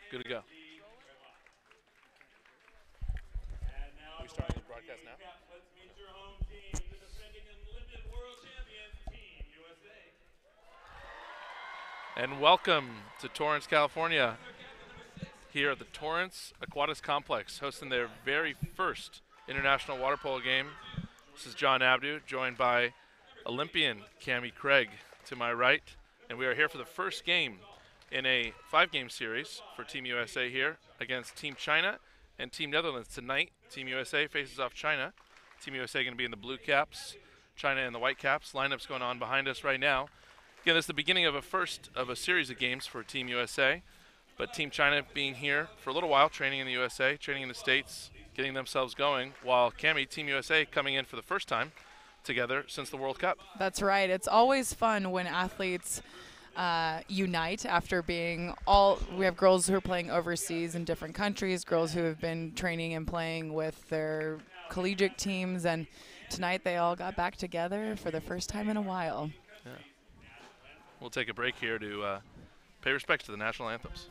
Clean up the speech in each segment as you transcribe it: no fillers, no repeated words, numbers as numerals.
Good to go. Are we starting the broadcast now? Let's meet your home team, the defending Unlimited World Champions, Team USA. And welcome to Torrance, California. Here at the Torrance Aquatics Complex, hosting their very first international water polo game. This is John Abdu, joined by Olympian Cammie Craig to my right. And we are here for the first game in a 5-game series for Team USA here against Team China and Team Netherlands. Tonight, Team USA faces off China. Team USA going to be in the blue caps, China in the white caps. Lineups going on behind us right now. Again, this is the beginning of a series of games for Team USA. But Team China being here for a little while, training in the USA, training in the States, getting themselves going, while Cammie, Team USA, coming in for the first time together since the World Cup. That's right. It's always fun when athletes unite after being we have girls who are playing overseas in different countries, girls who have been training and playing with their collegiate teams, and tonight they all got back together for the first time in a while. Yeah. We'll take a break here to pay respects to the national anthems.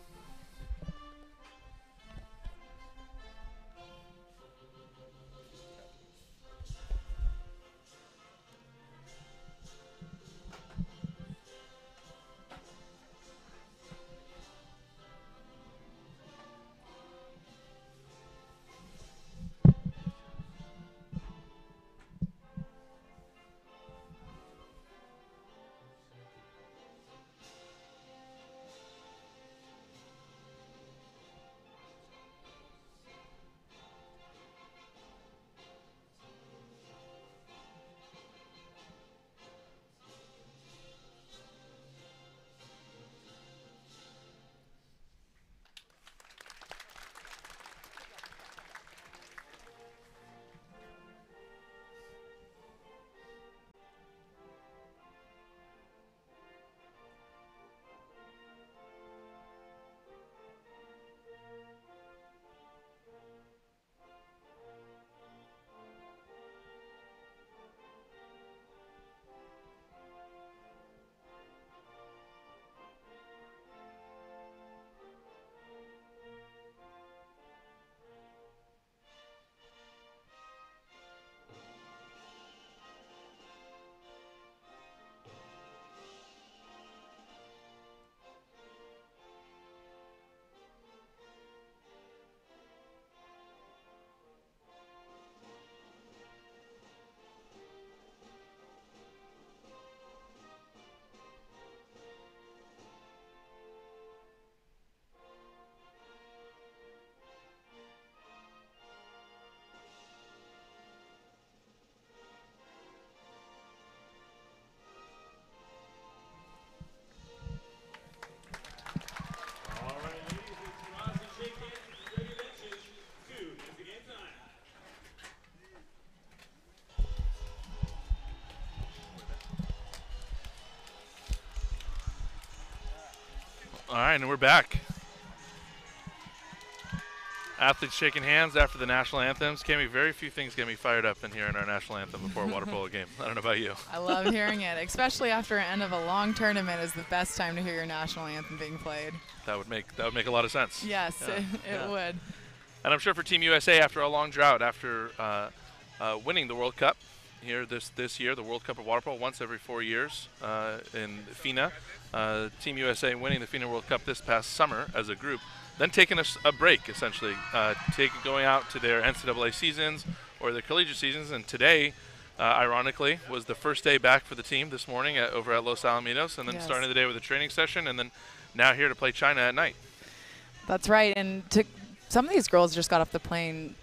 All right, and we're back. Athletes shaking hands after the national anthems. Cammie, very few things get me fired up in here in our national anthem before a water polo game. I don't know about you. I love hearing it, especially after an end of a long tournament is the best time to hear your national anthem being played. That would make a lot of sense. Yes, Yeah. it would. And I'm sure for Team USA, after a long drought, after winning the World Cup here this year, the World Cup of water polo once every 4 years in FINA. Team USA winning the FINA World Cup this past summer as a group, then taking a break, essentially, going out to their NCAA seasons or their collegiate seasons. And today, ironically, was the first day back for the team this morning over at Los Alamitos, and then starting the day with a training session, and then now here to play China at night. That's right. And some of these girls just got off the plane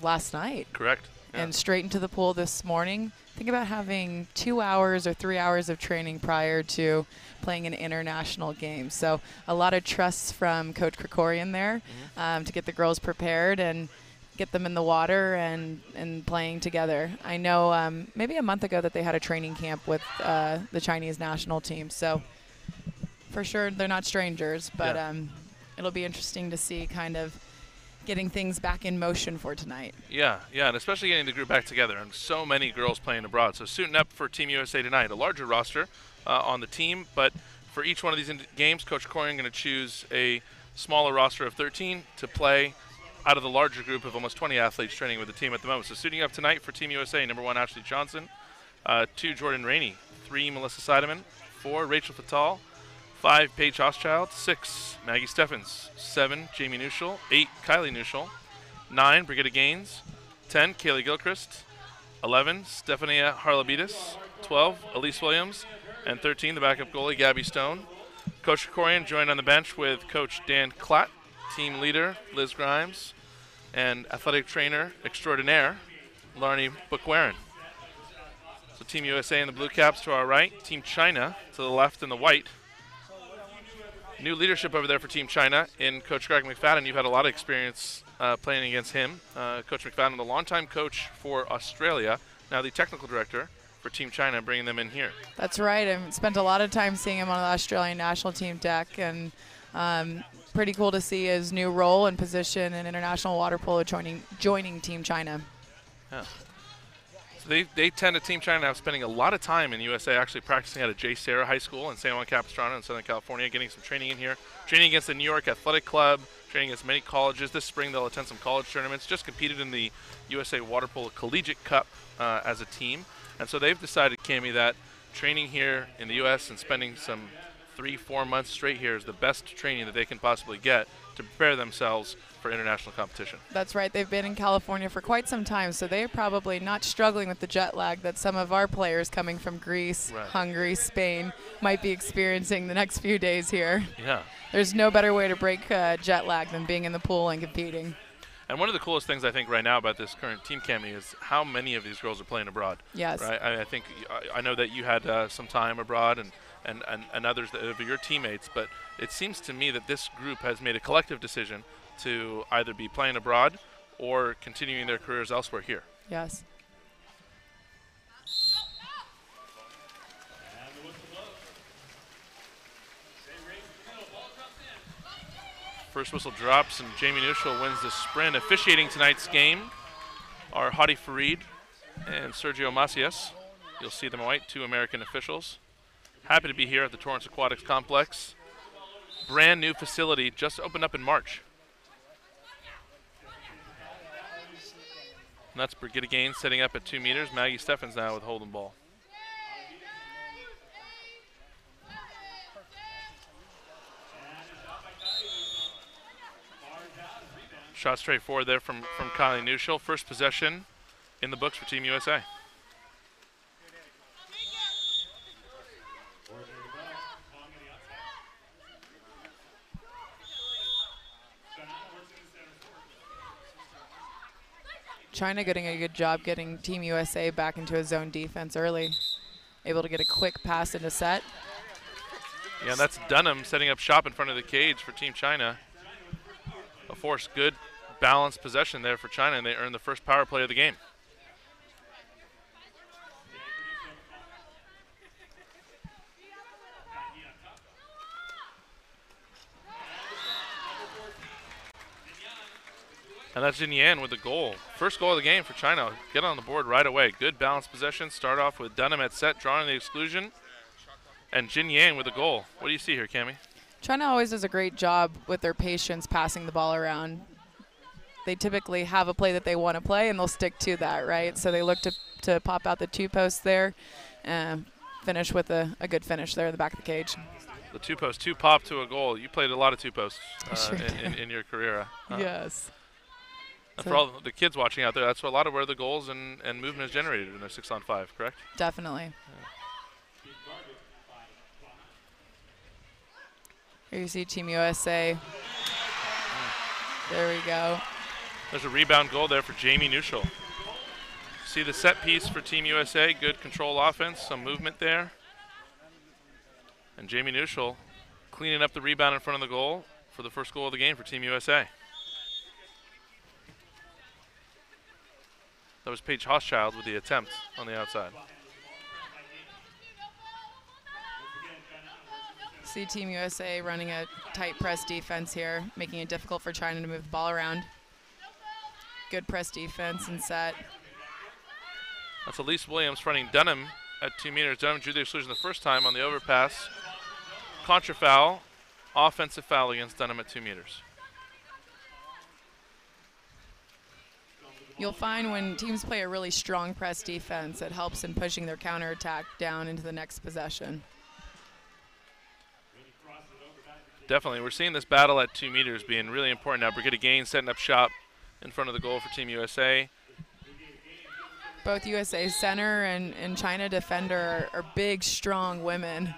last night. Correct. Yeah. And straight into the pool this morning. Think about having 2 hours or 3 hours of training prior to playing an international game. So a lot of trust from Coach Krikorian there to get the girls prepared and get them in the water and playing together. I know maybe a month ago that they had a training camp with the Chinese national team. So for sure they're not strangers, but it'll be interesting to see kind of getting things back in motion for tonight. Yeah, and especially getting the group back together, and so many girls playing abroad. So suiting up for Team USA tonight, a larger roster on the team, but for each one of these games, Coach Krikorian going to choose a smaller roster of 13 to play out of the larger group of almost 20 athletes training with the team at the moment. So suiting up tonight for Team USA, number 1, Ashley Johnson, 2, Jordan Rainey, 3, Melissa Seidemann, 4, Rachel Fatal, 5, Paige Hochschild, 6, Maggie Steffens, 7, Jamie Neuschel, 8, Kylie Neuschel, 9, Brigitte Gaines, 10, Kaylee Gilchrist, 11, Stefania Harlabidis, 12, Elise Williams, and 13, the backup goalie, Gabby Stone. Coach Krikorian joined on the bench with Coach Dan Klatt, team leader, Liz Grimes, and athletic trainer extraordinaire, Larnie Bookwarren. So Team USA in the blue caps to our right, Team China to the left in the white. New leadership over there for Team China in Coach Greg McFadden. You've had a lot of experience playing against him. Coach McFadden, the longtime coach for Australia, now the technical director for Team China, bringing them in here. That's right. I've spent a lot of time seeing him on the Australian national team deck, and pretty cool to see his new role and position in international water polo joining Team China. Yeah. So they tend to, Team China now, spending a lot of time in USA actually practicing at a J. Sarah High School in San Juan Capistrano in Southern California, getting some training in here, training against the New York Athletic Club, training against many colleges. This spring they'll attend some college tournaments, just competed in the USA Water Polo Collegiate Cup as a team. And so they've decided, Cammie, that training here in the U.S. and spending some 3-4 months straight here is the best training that they can possibly get to prepare themselves for international competition. That's right. They've been in California for quite some time, so they're probably not struggling with the jet lag that some of our players coming from Greece, Hungary, Spain might be experiencing the next few days here. Yeah. There's no better way to break jet lag than being in the pool and competing. And one of the coolest things I think right now about this current team, Cammie, is how many of these girls are playing abroad. Yes. Right? I think I know that you had some time abroad and others that of your teammates, but it seems to me that this group has made a collective decision to either be playing abroad or continuing their careers elsewhere here. Yes. First whistle drops, and Jamie Neuschel wins the sprint. Officiating tonight's game are Hadi Farid and Sergio Macias. You'll see them in white, 2 American officials. Happy to be here at the Torrance Aquatics Complex. Brand new facility, just opened up in March. And that's Brigitte Gaines setting up at 2 meters. Maggie Steffens now with holding ball. Shot straight forward there from Kylie Neuschel. First possession in the books for Team USA. China getting a good job getting Team USA back into a zone defense early. Able to get a quick pass into set. Yeah, and that's Dunham setting up shop in front of the cage for Team China. A forced good balanced possession there for China, and they earned the first power play of the game. And that's Jin Yan with the goal. First goal of the game for China. Get on the board right away. Good balanced possession. Start off with Dunham at set, drawing the exclusion. And Jin Yan with the goal. What do you see here, Cammie? China always does a great job with their patience passing the ball around. They typically have a play that they want to play, and they'll stick to that, right? So they look to pop out the 2 posts there and finish with a good finish there in the back of the cage. The 2 post, 2 pop to a goal. You played a lot of 2 posts Sure in your career. Yes. And for all the kids watching out there, that's a lot of where the goals and movement is generated in a 6-on-5, correct? Definitely. Here you see Team USA. There we go. There's a rebound goal there for Jamie Neuschel. See the set piece for Team USA, good control offense, some movement there. And Jamie Neuschel cleaning up the rebound in front of the goal for the first goal of the game for Team USA. That was Paige Hochschild with the attempt on the outside. See Team USA running a tight press defense here, making it difficult for China to move the ball around. Good press defense and set. That's Elise Williams fronting Dunham at 2 meters. Dunham drew the exclusion the first time on the overpass. Contra foul offensive foul against Dunham at 2 meters. You'll find when teams play a really strong press defense, it helps in pushing their counterattack down into the next possession. Definitely. We're seeing this battle at 2 meters being really important now. Brigida Gaines setting up shop in front of the goal for Team USA. Both USA center and China defender are big, strong women.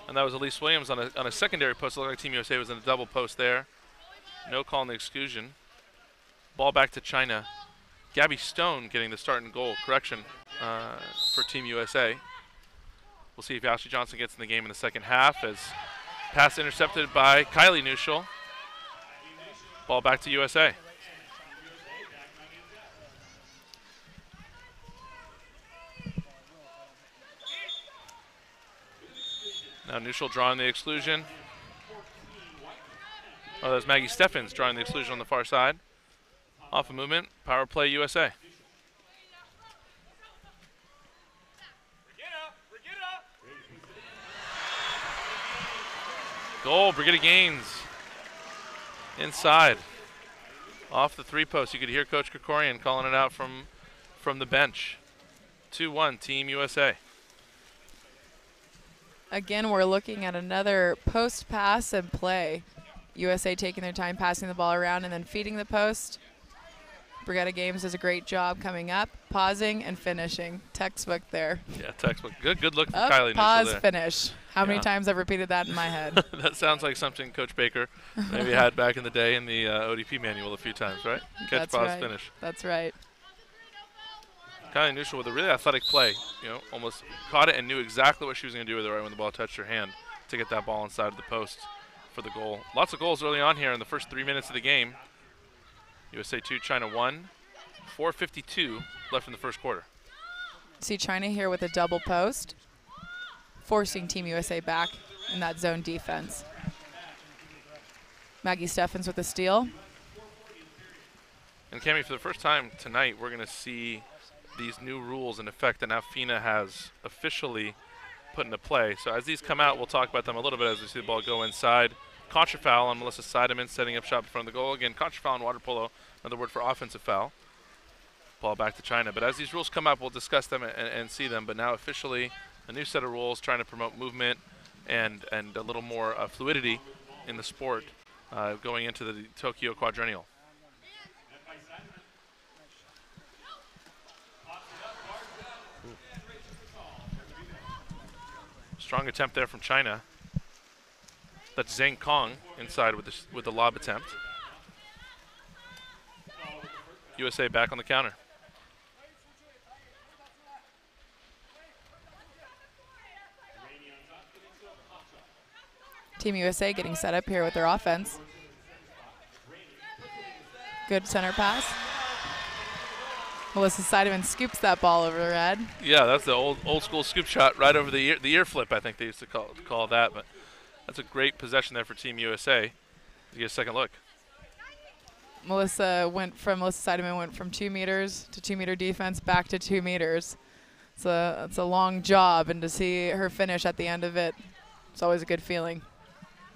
And that was Elise Williams on a secondary post. It looked like Team USA was in a double post there. No call on the exclusion. Ball back to China. Gabby Stone getting the start and goal. Correction for Team USA. We'll see if Ashley Johnson gets in the game in the second half as pass intercepted by Kylie Nuschel. Ball back to USA. Now Nuschel drawing the exclusion. Oh, that's Maggie Steffens drawing the exclusion on the far side. Off a movement, power play USA. Goal, Brigida Gaines. Inside. Off the 3 post. You could hear Coach Krikorian calling it out from the bench. 2-1, Team USA. Again, we're looking at another post pass and play. USA taking their time passing the ball around and then feeding the post. Brigida Gaines does a great job coming up, pausing, and finishing. Textbook there. Yeah, textbook. Good look from Up, Kylie Nuschel pause, there. finish. How many times I've repeated that in my head? That sounds like something Coach Baker maybe had back in the day in the ODP manual a few times, right? Catch, That's pause, right. finish. That's right. Kylie Nuschel with a really athletic play. You know, almost caught it and knew exactly what she was going to do with it right when the ball touched her hand to get that ball inside of the post for the goal. Lots of goals early on here in the first 3 minutes of the game. USA 2, China 1. 4:52 left in the first quarter. See China here with a double post, forcing Team USA back in that zone defense. Maggie Steffens with a steal. And Cammie, for the first time tonight, we're going to see these new rules in effect that now FINA has officially put into play. So as these come out, we'll talk about them a little bit as we see the ball go inside. Contra foul on Melissa Seidemann setting up shop in front of the goal. Again, contra foul in water polo, another word for offensive foul. Ball back to China. But as these rules come up, we'll discuss them and see them. But now officially a new set of rules trying to promote movement and a little more fluidity in the sport going into the Tokyo Quadrennial. Strong attempt there from China. That's Zhang Kong inside with the lob attempt. USA back on the counter. Team USA getting set up here with their offense. Good center pass. Melissa Seidemann scoops that ball over her head. Yeah, that's the old school scoop shot right over the ear flip, I think they used to call that. But that's a great possession there for Team USA. To get a second look. Melissa Seidemann went from 2 meters to 2 meter defense back to 2 meters. It's a long job, and to see her finish at the end of it, it's always a good feeling.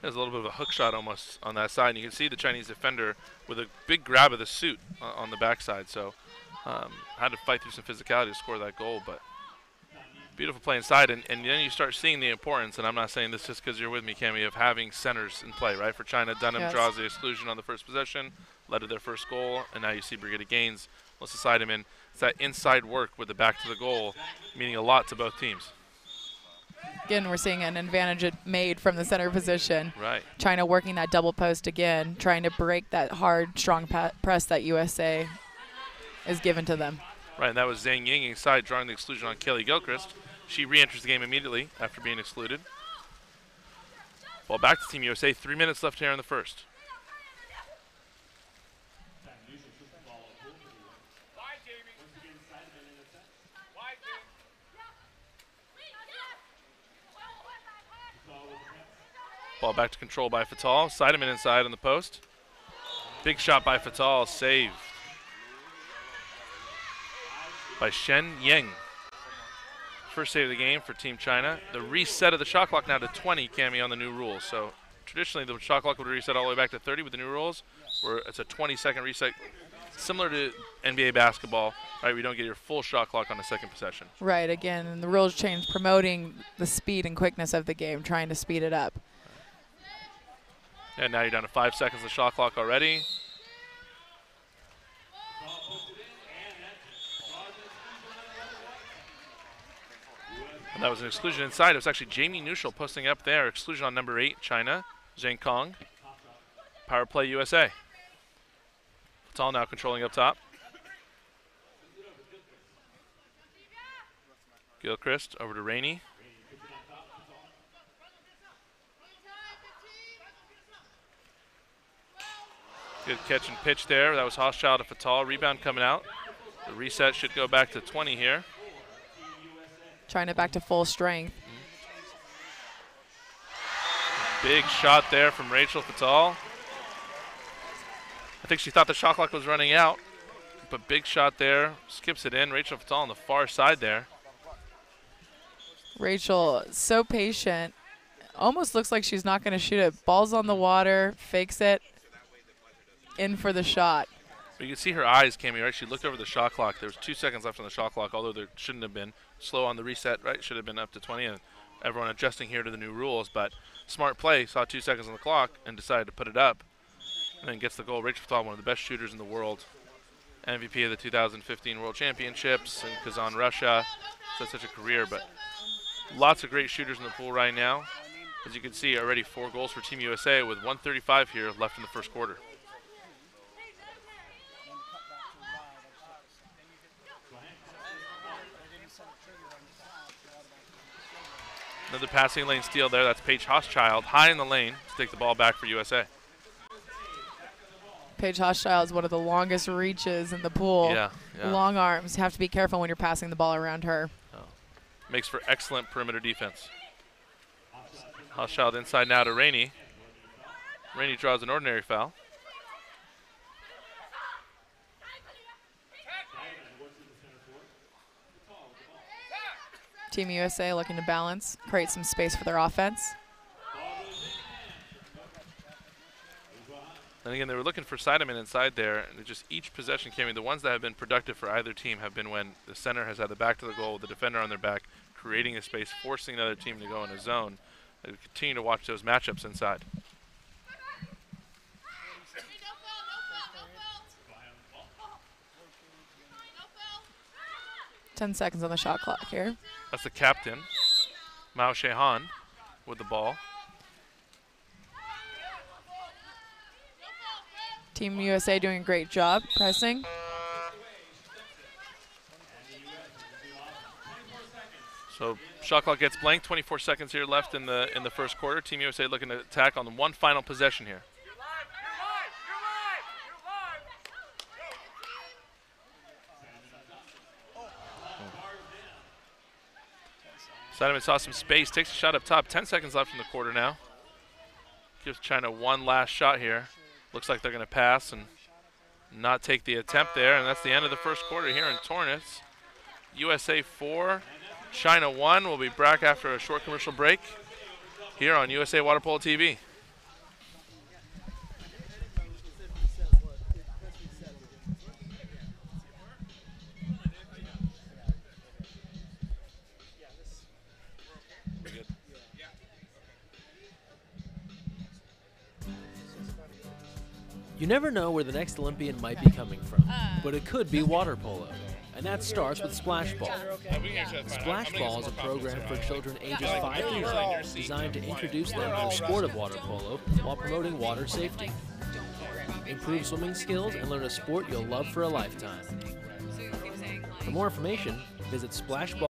There's a little bit of a hook shot almost on that side. And you can see the Chinese defender with a big grab of the suit on the backside. So had to fight through some physicality to score that goal. But beautiful play inside. And then you start seeing the importance, and I'm not saying this just because you're with me, Cammie, of having centers in play, right? For China, Dunham draws the exclusion on the first possession, led to their first goal. And now you see Brigida Gaines, Melissa Seidemann. It's that inside work with the back to the goal, meaning a lot to both teams. Again, we're seeing an advantage made from the center position. Right. China working that double post again, trying to break that hard, strong press that USA is given to them. Right, and that was Zhang Ying inside, drawing the exclusion on Kelly Gilchrist. She re-enters the game immediately after being excluded. Ball back to Team USA. 3 minutes left here in the first. Ball back to control by Fatal. Seidemann inside on the post. Big shot by Fatal, saved by Shen Yang. First save of the game for Team China. The reset of the shot clock now to 20, Cammy, on the new rules. So traditionally the shot clock would reset all the way back to 30 with the new rules, where it's a 20-second reset, similar to NBA basketball. Right, we don't get your full shot clock on the second possession. Right, again, and the rules change, promoting the speed and quickness of the game, trying to speed it up. And now you're down to 5 seconds of shot clock already. And that was an exclusion inside. It was actually Jamie Neuschel posting up there. Exclusion on number 8, China, Zhang Kong. Power play USA. Fatal now controlling up top. Gilchrist over to Rainey. Good catch and pitch there. That was Hochschild to Fatal. Rebound coming out. The reset should go back to 20 here. Trying it back to full strength. Big shot there from Rachel Fatal. I think she thought the shot clock was running out, but big shot there. Skips it in. Rachel Fatal on the far side there. Rachel, so patient. Almost looks like she's not going to shoot it. Ball's on the water, fakes it, in for the shot. But you can see her eyes, Cammy, right? She looked over the shot clock. There was 2 seconds left on the shot clock, although there shouldn't have been. Slow on the reset, right? Should have been up to 20, and everyone adjusting here to the new rules. But smart play, saw 2 seconds on the clock and decided to put it up. And then gets the goal. Rachel Fatal, one of the best shooters in the world. MVP of the 2015 World Championships in Kazan, Russia. So such a career, but lots of great shooters in the pool right now. As you can see, already 4 goals for Team USA with 1:35 here left in the first quarter. Another passing lane steal there. That's Paige Hochschild high in the lane to take the ball back for USA. Paige Hochschild is one of the longest reaches in the pool. Yeah. Long arms. You have to be careful when you're passing the ball around her. Makes for excellent perimeter defense. Hochschild inside now to Rainey. Rainey draws an ordinary foul. Team USA looking to balance, create some space for their offense. And again, they were looking for Seidemann inside there, and just each possession came in. The ones that have been productive for either team have been when the center has had the back to the goal with the defender on their back, creating a space, forcing the other team to go in a zone. They continue to watch those matchups inside. Ten seconds on the shot clock here. That's the captain, Mao Shehan, with the ball. Team USA doing a great job pressing. So shot clock gets blank. 24 seconds here left in the first quarter. Team USA looking to attack on the one final possession here. Seidemann saw some space, takes a shot up top. 10 seconds left in the quarter now. Gives China one last shot here. Looks like they're going to pass and not take the attempt there, and that's the end of the first quarter here in Torrance. USA 4, China 1. We'll be back after a short commercial break here on USA Water Polo TV. You never know where the next Olympian might be coming from, but it could be water polo. And that starts with Splash Ball. Splash Ball is a program for children ages 5 to 9 designed to introduce them to the sport of water polo while promoting water safety. Improve swimming skills and learn a sport you'll love for a lifetime. For more information, visit splashball.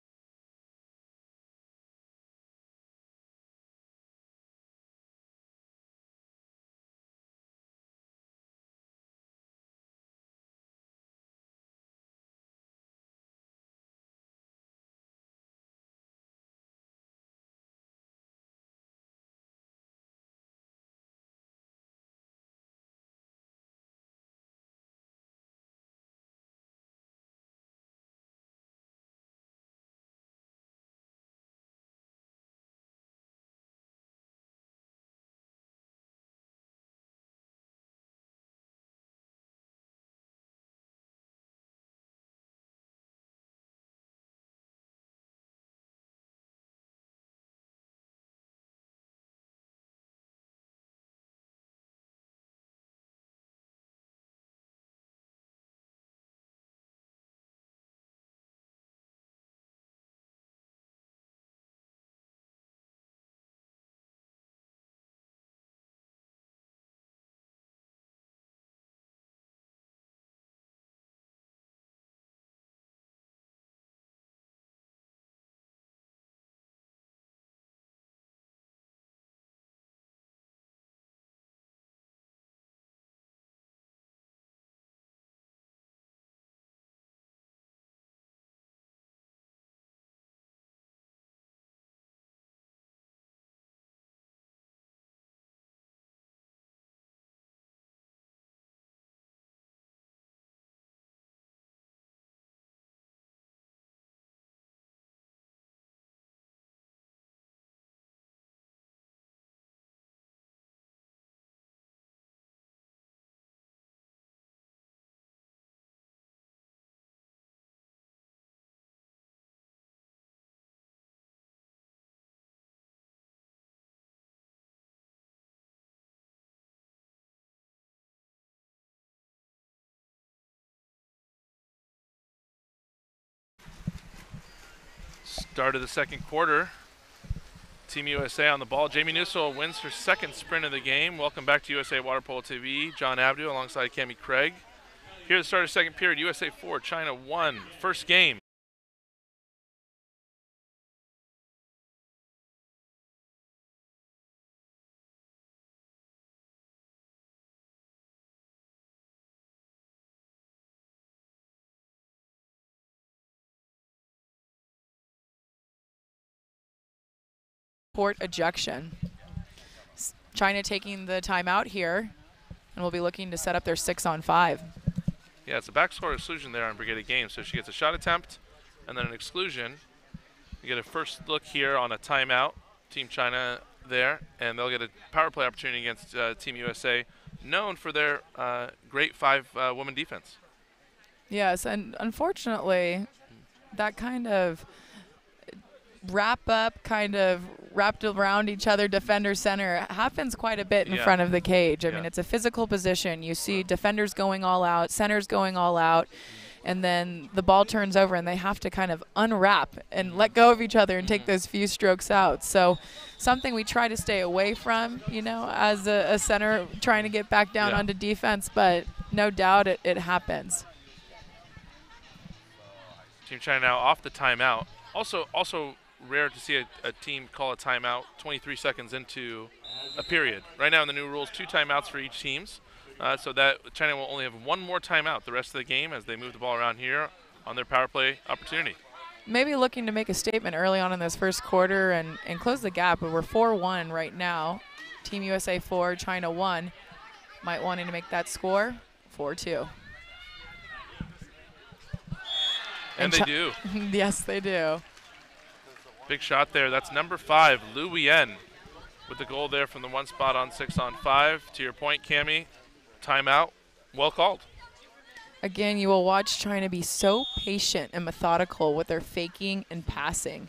Start of the second quarter. Team USA on the ball. Jamie Newsell wins her second sprint of the game. Welcome back to USA Water Polo TV. John Abdu alongside Cami Craig. Here at the start of second period, USA 4, China 1. First game. Court ejection. China taking the timeout here, and will be looking to set up their 6-on-5. Yeah, it's a backcourt exclusion there on Brigada Games. So she gets a shot attempt and then an exclusion. You get a first look here on a timeout, Team China there, and they'll get a power play opportunity against Team USA, known for their great 5-woman defense. Yes, and unfortunately, that kind of wrapped around each other defender center happens quite a bit in front of the cage. I mean, it's a physical position. You see defenders going all out, centers going all out, and then the ball turns over and they have to kind of unwrap and let go of each other and take those few strokes out. So something we try to stay away from, you know, as a center trying to get back down onto defense, but no doubt it happens. Team China now off the timeout. Also rare to see a team call a timeout 23 seconds into a period. Right now in the new rules, 2 timeouts for each teams, so that China will only have 1 more timeout the rest of the game as they move the ball around here on their power play opportunity. Maybe looking to make a statement early on in this first quarter and close the gap. We're 4-1 right now. Team USA 4, China 1. Might wanting to make that score 4-2. And they do. Yes, they do. Big shot there. That's number 5, Lu Wien, with the goal there from the 1 spot on 6-on-5. To your point, Cami, timeout, well called. Again, you will watch China be so patient and methodical with their faking and passing.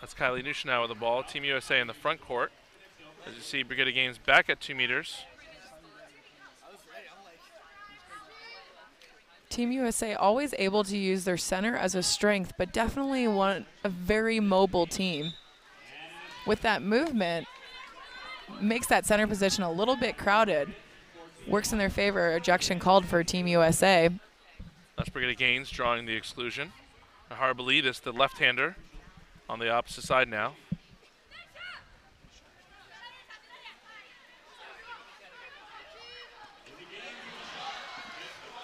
That's Kylie Nushnow with the ball. Team USA in the front court. As you see, Brigada Games back at 2 meters. Team USA always able to use their center as a strength, but definitely a very mobile team. With that movement, makes that center position a little bit crowded. Works in their favor. Ejection called for Team USA. That's Brigada Gaines drawing the exclusion. Harbalidis, the left-hander, on the opposite side now.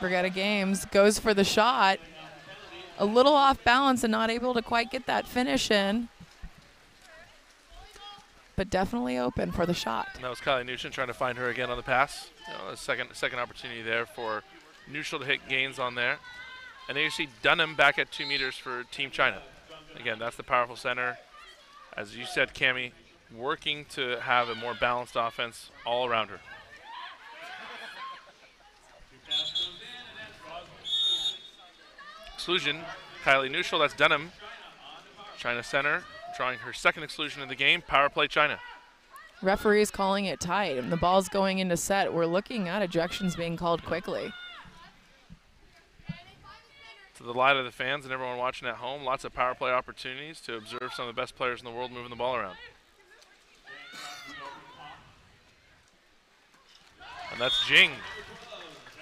Brigada Games goes for the shot. A little off balance and not able to quite get that finish in. But definitely open for the shot. And that was Kylie Nugent trying to find her again on the pass. You know, a second opportunity there for Nushel to hit Gaines on there. And then you see Dunham back at 2 meters for Team China. Again, that's the powerful center. As you said, Cami, working to have a more balanced offense all around her. Exclusion, Kylie Nushel, that's Dunham. China center, drawing her second exclusion of the game. Power play China. Referee's calling it tight, and the ball's going into set. We're looking at ejections being called quickly. To the light of the fans and everyone watching at home, lots of power play opportunities to observe some of the best players in the world moving the ball around. And that's Jing.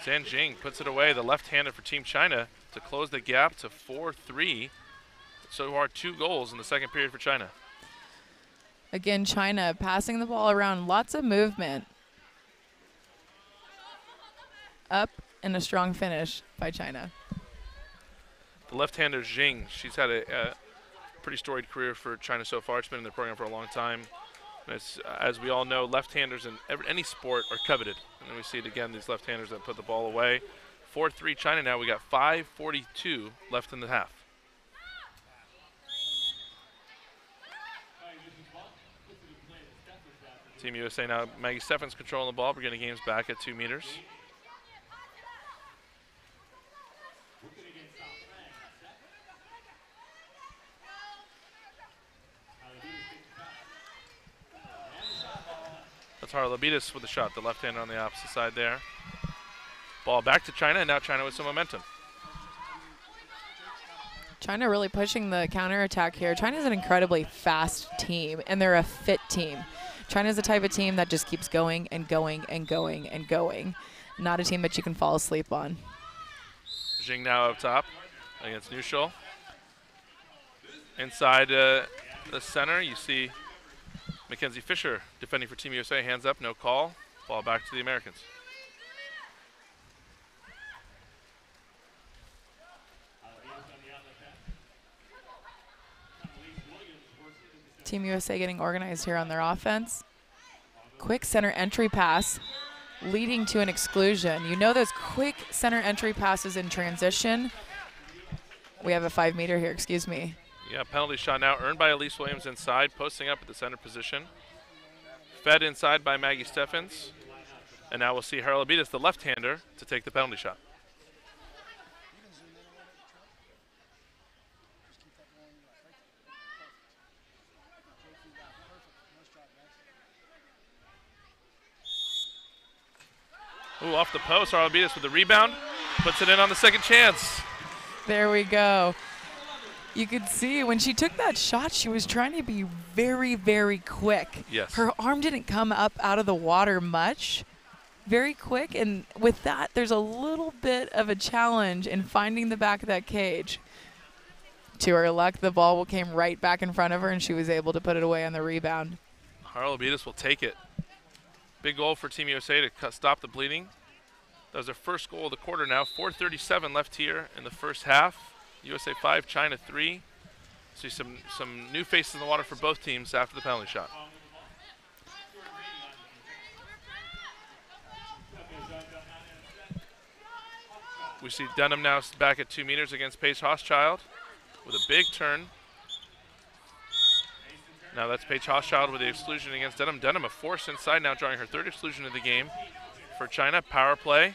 Zhan Jing puts it away, the left-hander for Team China, to close the gap to 4-3. So far, 2 goals in the second period for China. Again, China passing the ball around, lots of movement. Up and a strong finish by China. The left-hander Jing, she's had a pretty storied career for China so far. She's been in the program for a long time. And as we all know, left-handers in any sport are coveted. And then we see it again, these left-handers that put the ball away. 4-3 China now. We got 5:42 left in the half. Team USA now, Maggie Steffens controlling the ball. We're getting games back at 2 meters. That's Harbalidis with the shot, the left-hander on the opposite side there. Ball back to China, and now China with some momentum. China really pushing the counterattack here. China's an incredibly fast team, and they're a fit team. China's the type of team that just keeps going and going and going and going. Not a team that you can fall asleep on. Jing now up top against Nushul. Inside the center, you see Mackenzie Fisher defending for Team USA. Hands up, no call. Ball back to the Americans. Team USA getting organized here on their offense. Quick center entry pass leading to an exclusion. You know those quick center entry passes in transition. We have a 5 meter here, excuse me. Yeah, penalty shot now earned by Elise Williams inside, posting up at the center position. Fed inside by Maggie Steffens. And now we'll see Haralabitis, the left-hander, to take the penalty shot. Ooh, off the post, Haralabitis with the rebound. Puts it in on the second chance. There we go. You could see when she took that shot, she was trying to be very, very quick. Yes. Her arm didn't come up out of the water much. Very quick, and with that, there's a little bit of a challenge in finding the back of that cage. To her luck, the ball came right back in front of her, and she was able to put it away on the rebound. Haralabitis will take it. Big goal for Team USA to stop the bleeding. That was their first goal of the quarter now. 4:37 left here in the first half. USA 5, China 3. See some new faces in the water for both teams after the penalty shot. We see Dunham now back at 2 meters against Paige Hochschild with a big turn. Now that's Paige Hochschild with the exclusion against Dunham. Dunham a force inside now, drawing her third exclusion of the game for China. Power play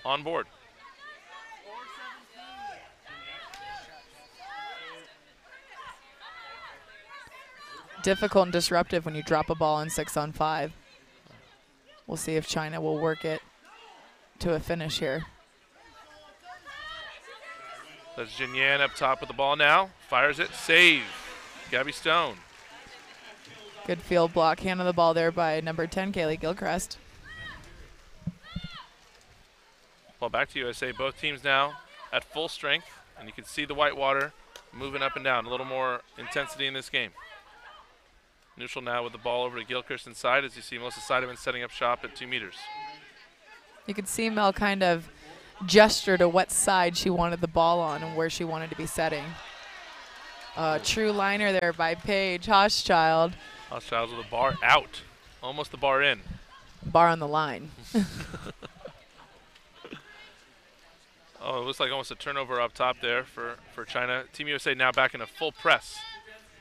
on board. Difficult and disruptive when you drop a ball in 6-on-5. We'll see if China will work it to a finish here. That's Jin Yan up top with the ball now. Fires it. Save. Gabby Stone. Good field block. Hand on the ball there by number 10, Kaylee Gilchrist. Ball back to USA. Both teams now at full strength. And you can see the whitewater moving up and down. A little more intensity in this game. Neutral now with the ball over to Gilchrist inside as you see Melissa Seidemann setting up shop at 2 meters. You could see Mel kind of gesture to what side she wanted the ball on and where she wanted to be setting. True liner there by Paige Hochschild. Hochschild with the bar out. Almost the bar in. Bar on the line. Oh, it looks like almost a turnover up top there for China. Team USA now back in a full press.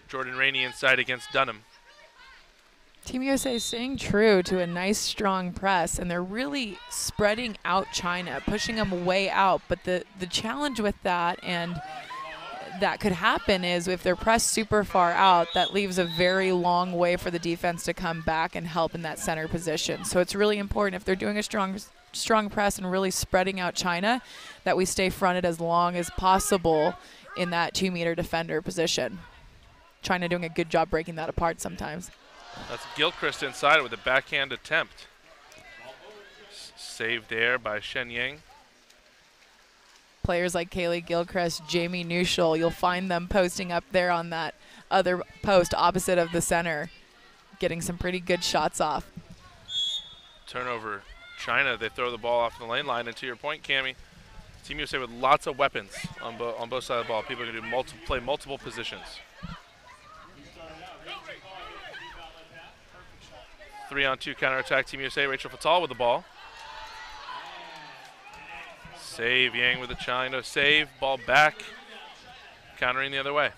Jordan Rainey inside against Dunham. Team USA is staying true to a nice, strong press, and they're really spreading out China, pushing them way out. But the challenge with that, and that could happen, is if they're pressed super far out, that leaves a very long way for the defense to come back and help in that center position. So it's really important if they're doing a strong press and really spreading out China, that we stay fronted as long as possible in that 2 meter defender position. China doing a good job breaking that apart sometimes. That's Gilchrist inside with a backhand attempt. Saved there by Shen Yang. Players like Kaylee Gilchrist, Jamie Nushel, you'll find them posting up there on that other post opposite of the center, getting some pretty good shots off. Turnover, China. They throw the ball off the lane line, and to your point, Cammie, Team USA with lots of weapons on both sides of the ball. People can play multiple positions. 3-on-2 counterattack. Team USA. Rachel Fatal with the ball. Save. Yang with the China save. Ball back. Countering the other way.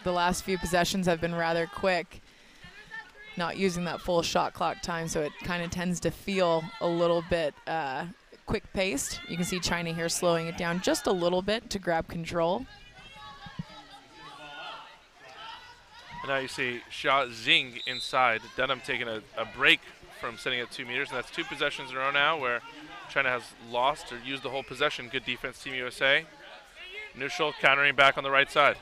The last few possessions have been rather quick, not using that full shot clock time, so it kind of tends to feel a little bit quick-paced. You can see China here slowing it down just a little bit to grab control. And now you see Xia Xing inside. Denham taking a break from sitting at 2 meters, and that's 2 possessions in a row now where China has lost or used the whole possession. Good defense, Team USA. Nushel countering back on the right side.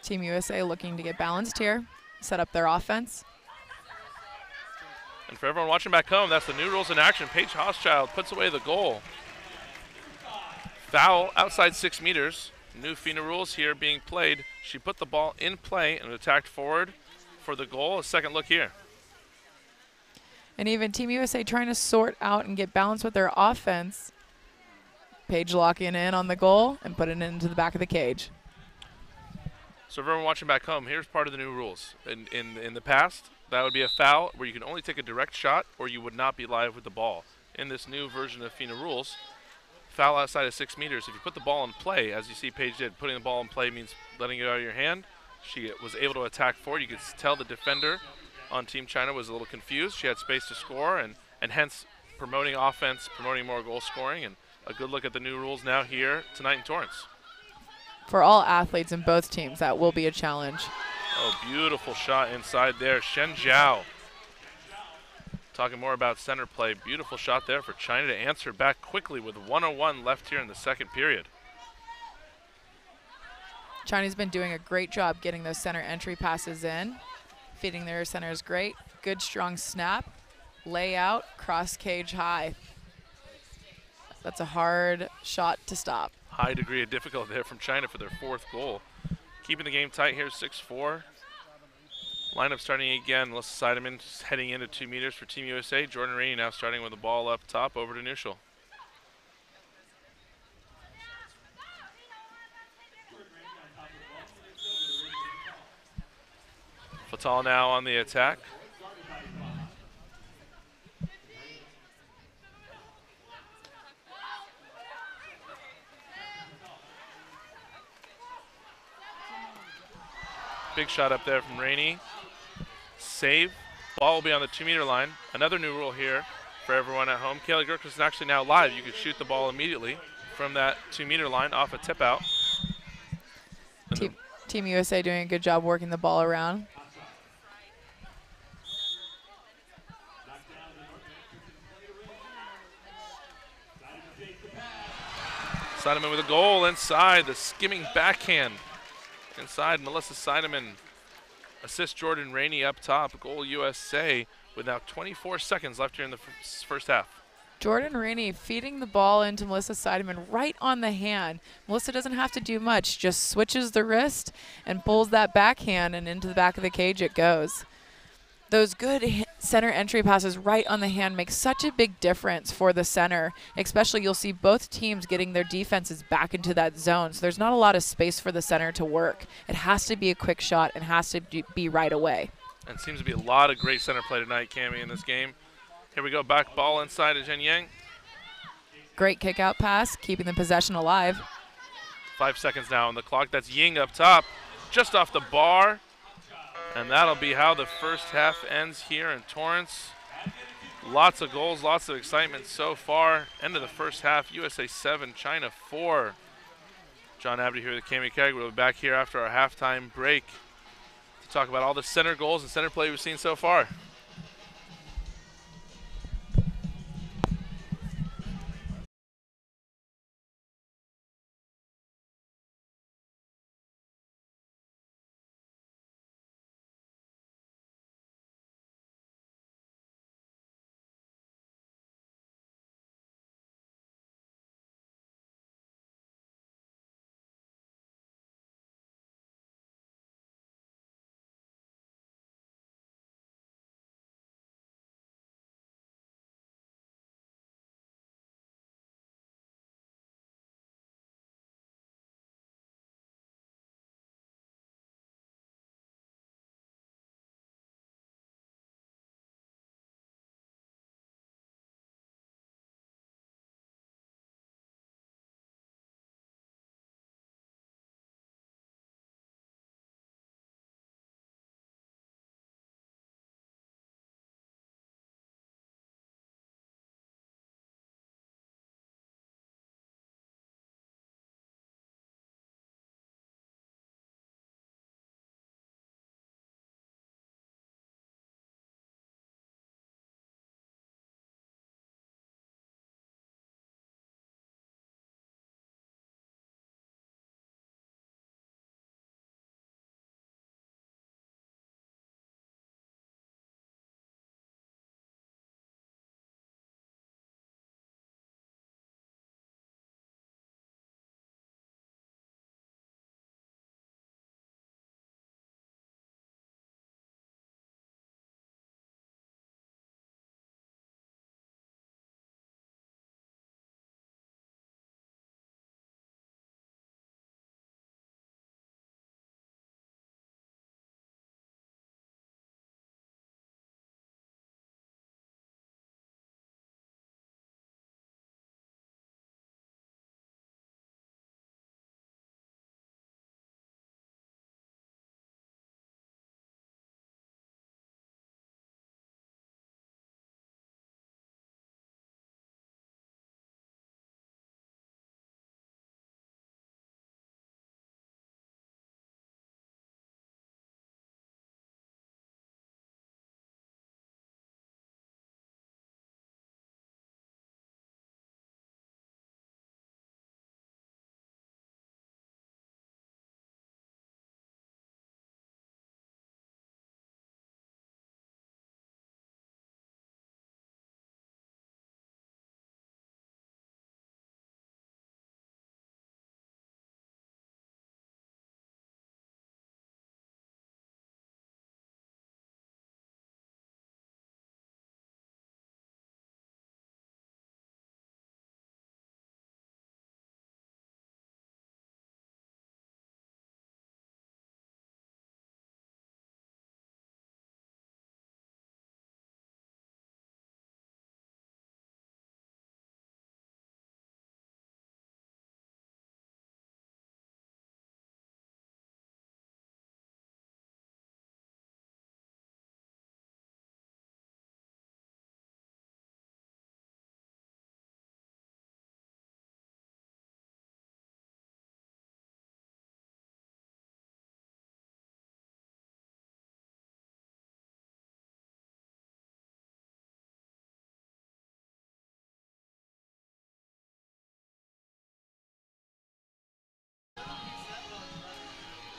Team USA looking to get balanced here, set up their offense. And for everyone watching back home, that's the new rules in action. Paige Hochschild puts away the goal. Foul outside 6 meters. New FINA rules here being played. She put the ball in play and attacked forward for the goal. A second look here. And even Team USA trying to sort out and get balanced with their offense. Paige locking in on the goal and putting it into the back of the cage. So for everyone watching back home, here's part of the new rules. In the past, that would be a foul where you can only take a direct shot or you would not be live with the ball. In this new version of FINA rules, foul outside of 6 meters. If you put the ball in play, as you see Paige did, putting the ball in play means letting it out of your hand. She was able to attack forward. You could tell the defender on Team China was a little confused. She had space to score and hence promoting offense, promoting more goal scoring, and a good look at the new rules now here tonight in Torrance. For all athletes in both teams, that will be a challenge. Oh, beautiful shot inside there. Shen Zhao. Talking more about center play. Beautiful shot there for China to answer back quickly with 1:01 left here in the second period. China's been doing a great job getting those center entry passes in. Feeding their centers great. Good strong snap. Layout, cross cage high. That's a hard shot to stop. High degree of difficulty there from China for their 4th goal. Keeping the game tight here, 6-4. Lineup starting again. Melissa Seidemann heading into 2 meters for Team USA. Jordan Rainey now starting with the ball up top over to Nushel. Fatal now on the attack. Big shot up there from Rainey. Save. Ball will be on the 2-meter line. Another new rule here for everyone at home. Kayla Gurkus is actually now live. You can shoot the ball immediately from that 2-meter line off a tip out. Team USA doing a good job working the ball around. Seidemann with a goal inside. The skimming backhand inside. Melissa Seidemann assists Jordan Rainey up top. Goal USA with now 24 seconds left here in the first half. Jordan Rainey feeding the ball into Melissa Seidemann right on the hand. Melissa doesn't have to do much, just switches the wrist and pulls that backhand, and into the back of the cage it goes. Those good center entry passes right on the hand make such a big difference for the center. Especially you'll see both teams getting their defenses back into that zone. So there's not a lot of space for the center to work. It has to be a quick shot and has to be right away. And seems to be a lot of great center play tonight, Cammie, in this game. Here we go, back ball inside to Zhen Yang. Great kick out pass, keeping the possession alive. 5 seconds now on the clock. That's Ying up top, just off the bar. And that'll be how the first half ends here in Torrance. Lots of goals, lots of excitement so far. End of the first half, USA 7, China 4. John Abdi here with Cammie Keg. We'll be back here after our halftime break to talk about all the center goals and center play we've seen so far.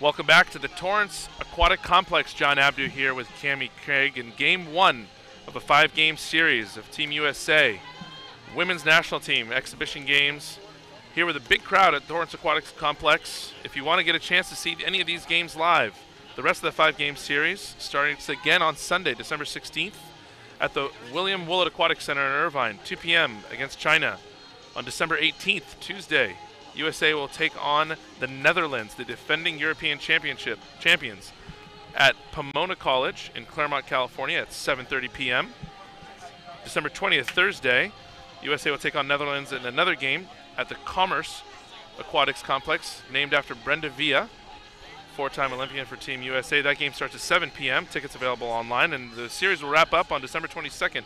Welcome back to the Torrance Aquatic Complex. John Abdu here with Cammie Craig in Game 1 of a 5-game series of Team USA Women's National Team Exhibition Games. Here with a big crowd at Torrance Aquatics Complex. If you want to get a chance to see any of these games live, the rest of the 5-game series starts again on Sunday, December 16th at the William Willett Aquatic Center in Irvine, 2 p.m. against China. On December 18th, Tuesday, USA will take on the Netherlands, the defending European champions, at Pomona College in Claremont, California at 7:30 p.m. December 20th, Thursday, USA will take on Netherlands in another game at the Commerce Aquatics Complex, named after Brenda Villa, 4-time Olympian for Team USA. That game starts at 7 p.m. Tickets available online, and the series will wrap up on December 22nd,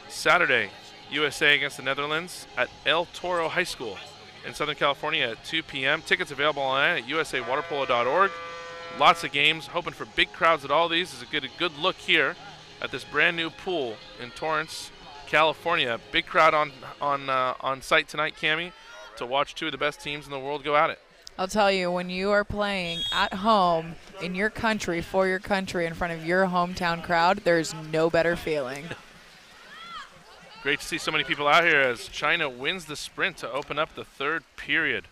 Saturday, USA against the Netherlands at El Toro High School in Southern California at 2 p.m. Tickets available online at usawaterpolo.org. Lots of games, hoping for big crowds at all these. This is a good look here at this brand new pool in Torrance, California. Big crowd on site tonight, Cammie, to watch two of the best teams in the world go at it. I'll tell you, when you are playing at home in your country, for your country, in front of your hometown crowd, there's no better feeling. Great to see so many people out here as China wins the sprint to open up the third period.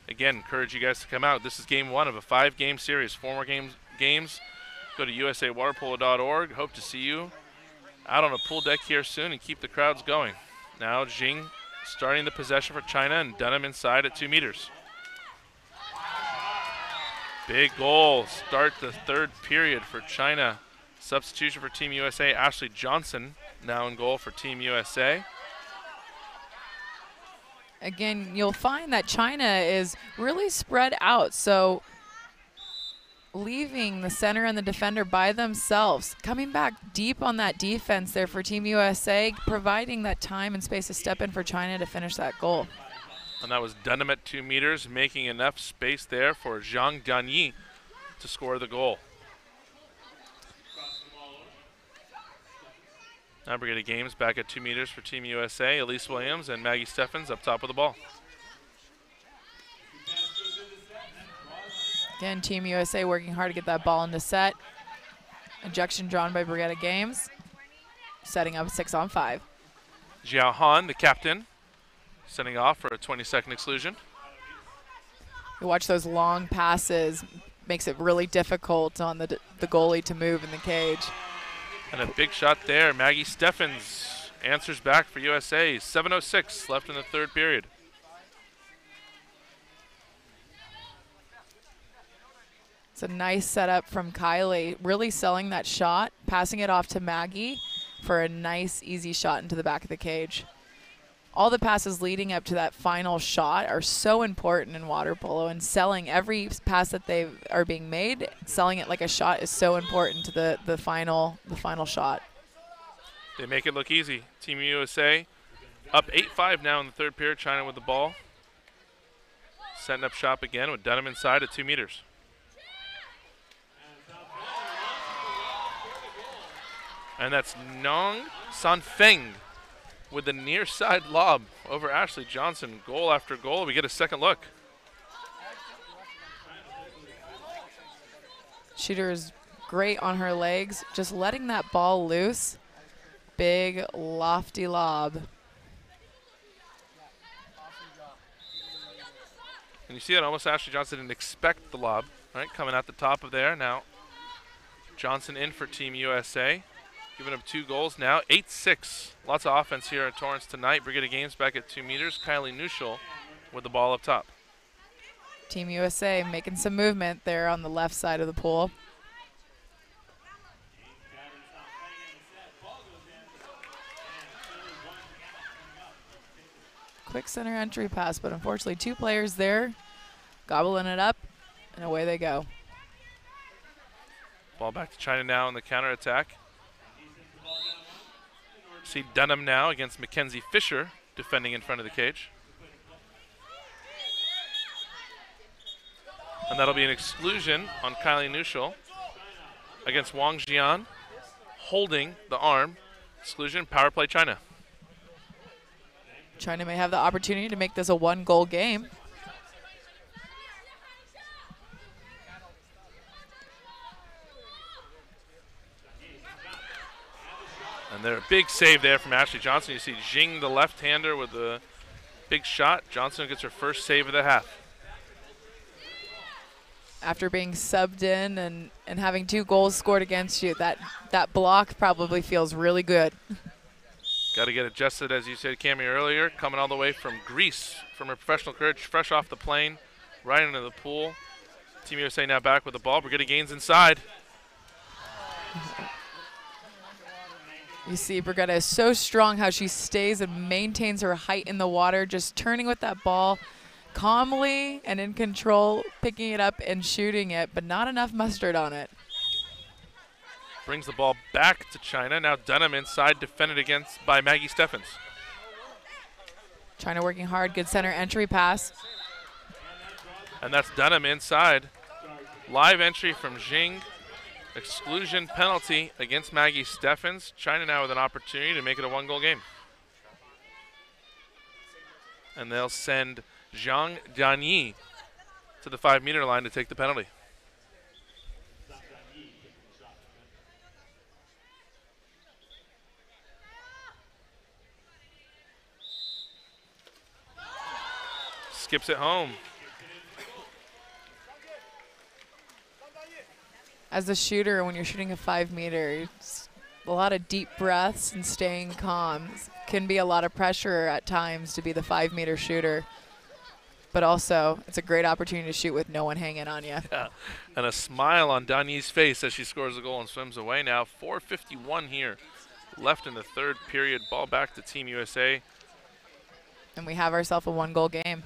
Again, encourage you guys to come out. This is Game 1 of a 5-game series. 4 more games. Go to usawaterpolo.org. Hope to see you out on a pool deck here soon and keep the crowds going. Now Jing starting the possession for China, and Dunham inside at 2 meters. Big goal. Start the third period for China. Substitution for Team USA, Ashley Johnson now in goal for Team USA. Again, you'll find that China is really spread out, so leaving the center and the defender by themselves, coming back deep on that defense there for Team USA, providing that time and space to step in for China to finish that goal. And that was Dunham at 2 meters, making enough space there for Zhang Danyi to score the goal. Now Brigade Games back at 2 meters for Team USA. Elise Williams and Maggie Steffens up top of the ball. Again, Team USA working hard to get that ball into set. Ejection drawn by Brigade Games, setting up 6-on-5. Jiao Han, the captain, setting off for a 20-second exclusion. You watch those long passes, makes it really difficult on the goalie to move in the cage. And a big shot there. Maggie Steffens answers back for USA. 7:06 left in the third period. It's a nice setup from Kylie, really selling that shot, passing it off to Maggie for a nice, easy shot into the back of the cage. All the passes leading up to that final shot are so important in water polo, and selling every pass that they are being made, selling it like a shot is so important to the final shot. They make it look easy. Team USA up 8-5 now in the third period. China with the ball. Setting up shop again with Dunham inside at 2 meters. And that's Nong Sanfeng with the near side lob over Ashley Johnson. Goal after goal. We get a second look. Shooter is great on her legs, just letting that ball loose. Big, lofty lob. And you see that almost Ashley Johnson didn't expect the lob. All right, coming out the top of there now. Johnson in for Team USA. Giving up 2 goals now, 8-6. Lots of offense here at Torrance tonight. Brigade Games back at 2 meters. Kylie Nuschel with the ball up top. Team USA making some movement there on the left side of the pool. Quick center entry pass, but unfortunately 2 players there, gobbling it up, and away they go. Ball back to China now on the counterattack. See Dunham now against Mackenzie Fisher, defending in front of the cage. And that'll be an exclusion on Kylie Nuschel against Wang Jian, holding the arm. Exclusion, power play China. China may have the opportunity to make this a 1-goal game. And there, a big save there from Ashley Johnson. You see Jing, the left-hander, with a big shot. Johnson gets her first save of the half. After being subbed in and having 2 goals scored against you, that block probably feels really good. Got to get adjusted, as you said, Cami, earlier. Coming all the way from Greece, from her professional career, fresh off the plane, right into the pool. Team USA now back with the ball. Brigitte Gaines inside. You see Brigitte is so strong how she stays and maintains her height in the water, just turning with that ball calmly and in control, picking it up and shooting it, but not enough mustard on it. Brings the ball back to China. Now Dunham inside, defended against by Maggie Steffens. China working hard, good center entry pass. And that's Dunham inside. Live entry from Jing. Exclusion penalty against Maggie Steffens. China now with an opportunity to make it a 1-goal game. And they'll send Zhang Jianyi to the 5-meter line to take the penalty. Skips it home. As a shooter, when you're shooting a 5-meter, it's a lot of deep breaths and staying calm. Can be a lot of pressure at times to be the 5-meter shooter. But also, it's a great opportunity to shoot with no one hanging on you. Yeah. And a smile on Danyi's face as she scores the goal and swims away now. 4:51 here left in the 3rd period. Ball back to Team USA. And we have ourselves a 1-goal game.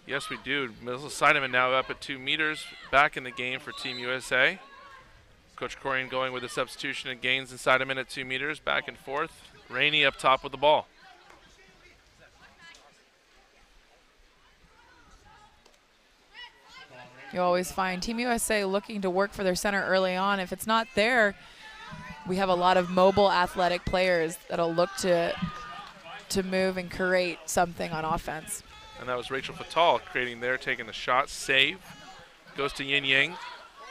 Yes, we do. Melissa Seidemann now up at 2 meters, back in the game for Team USA. Coach Corian going with a substitution of Gaines and Seidemann at 2 meters, back and forth. Rainey up top with the ball. You always find Team USA looking to work for their center early on. If it's not there, we have a lot of mobile athletic players that'll look to move and create something on offense. And that was Rachel Fatal creating there, taking the shot, save. Goes to Yin Yang.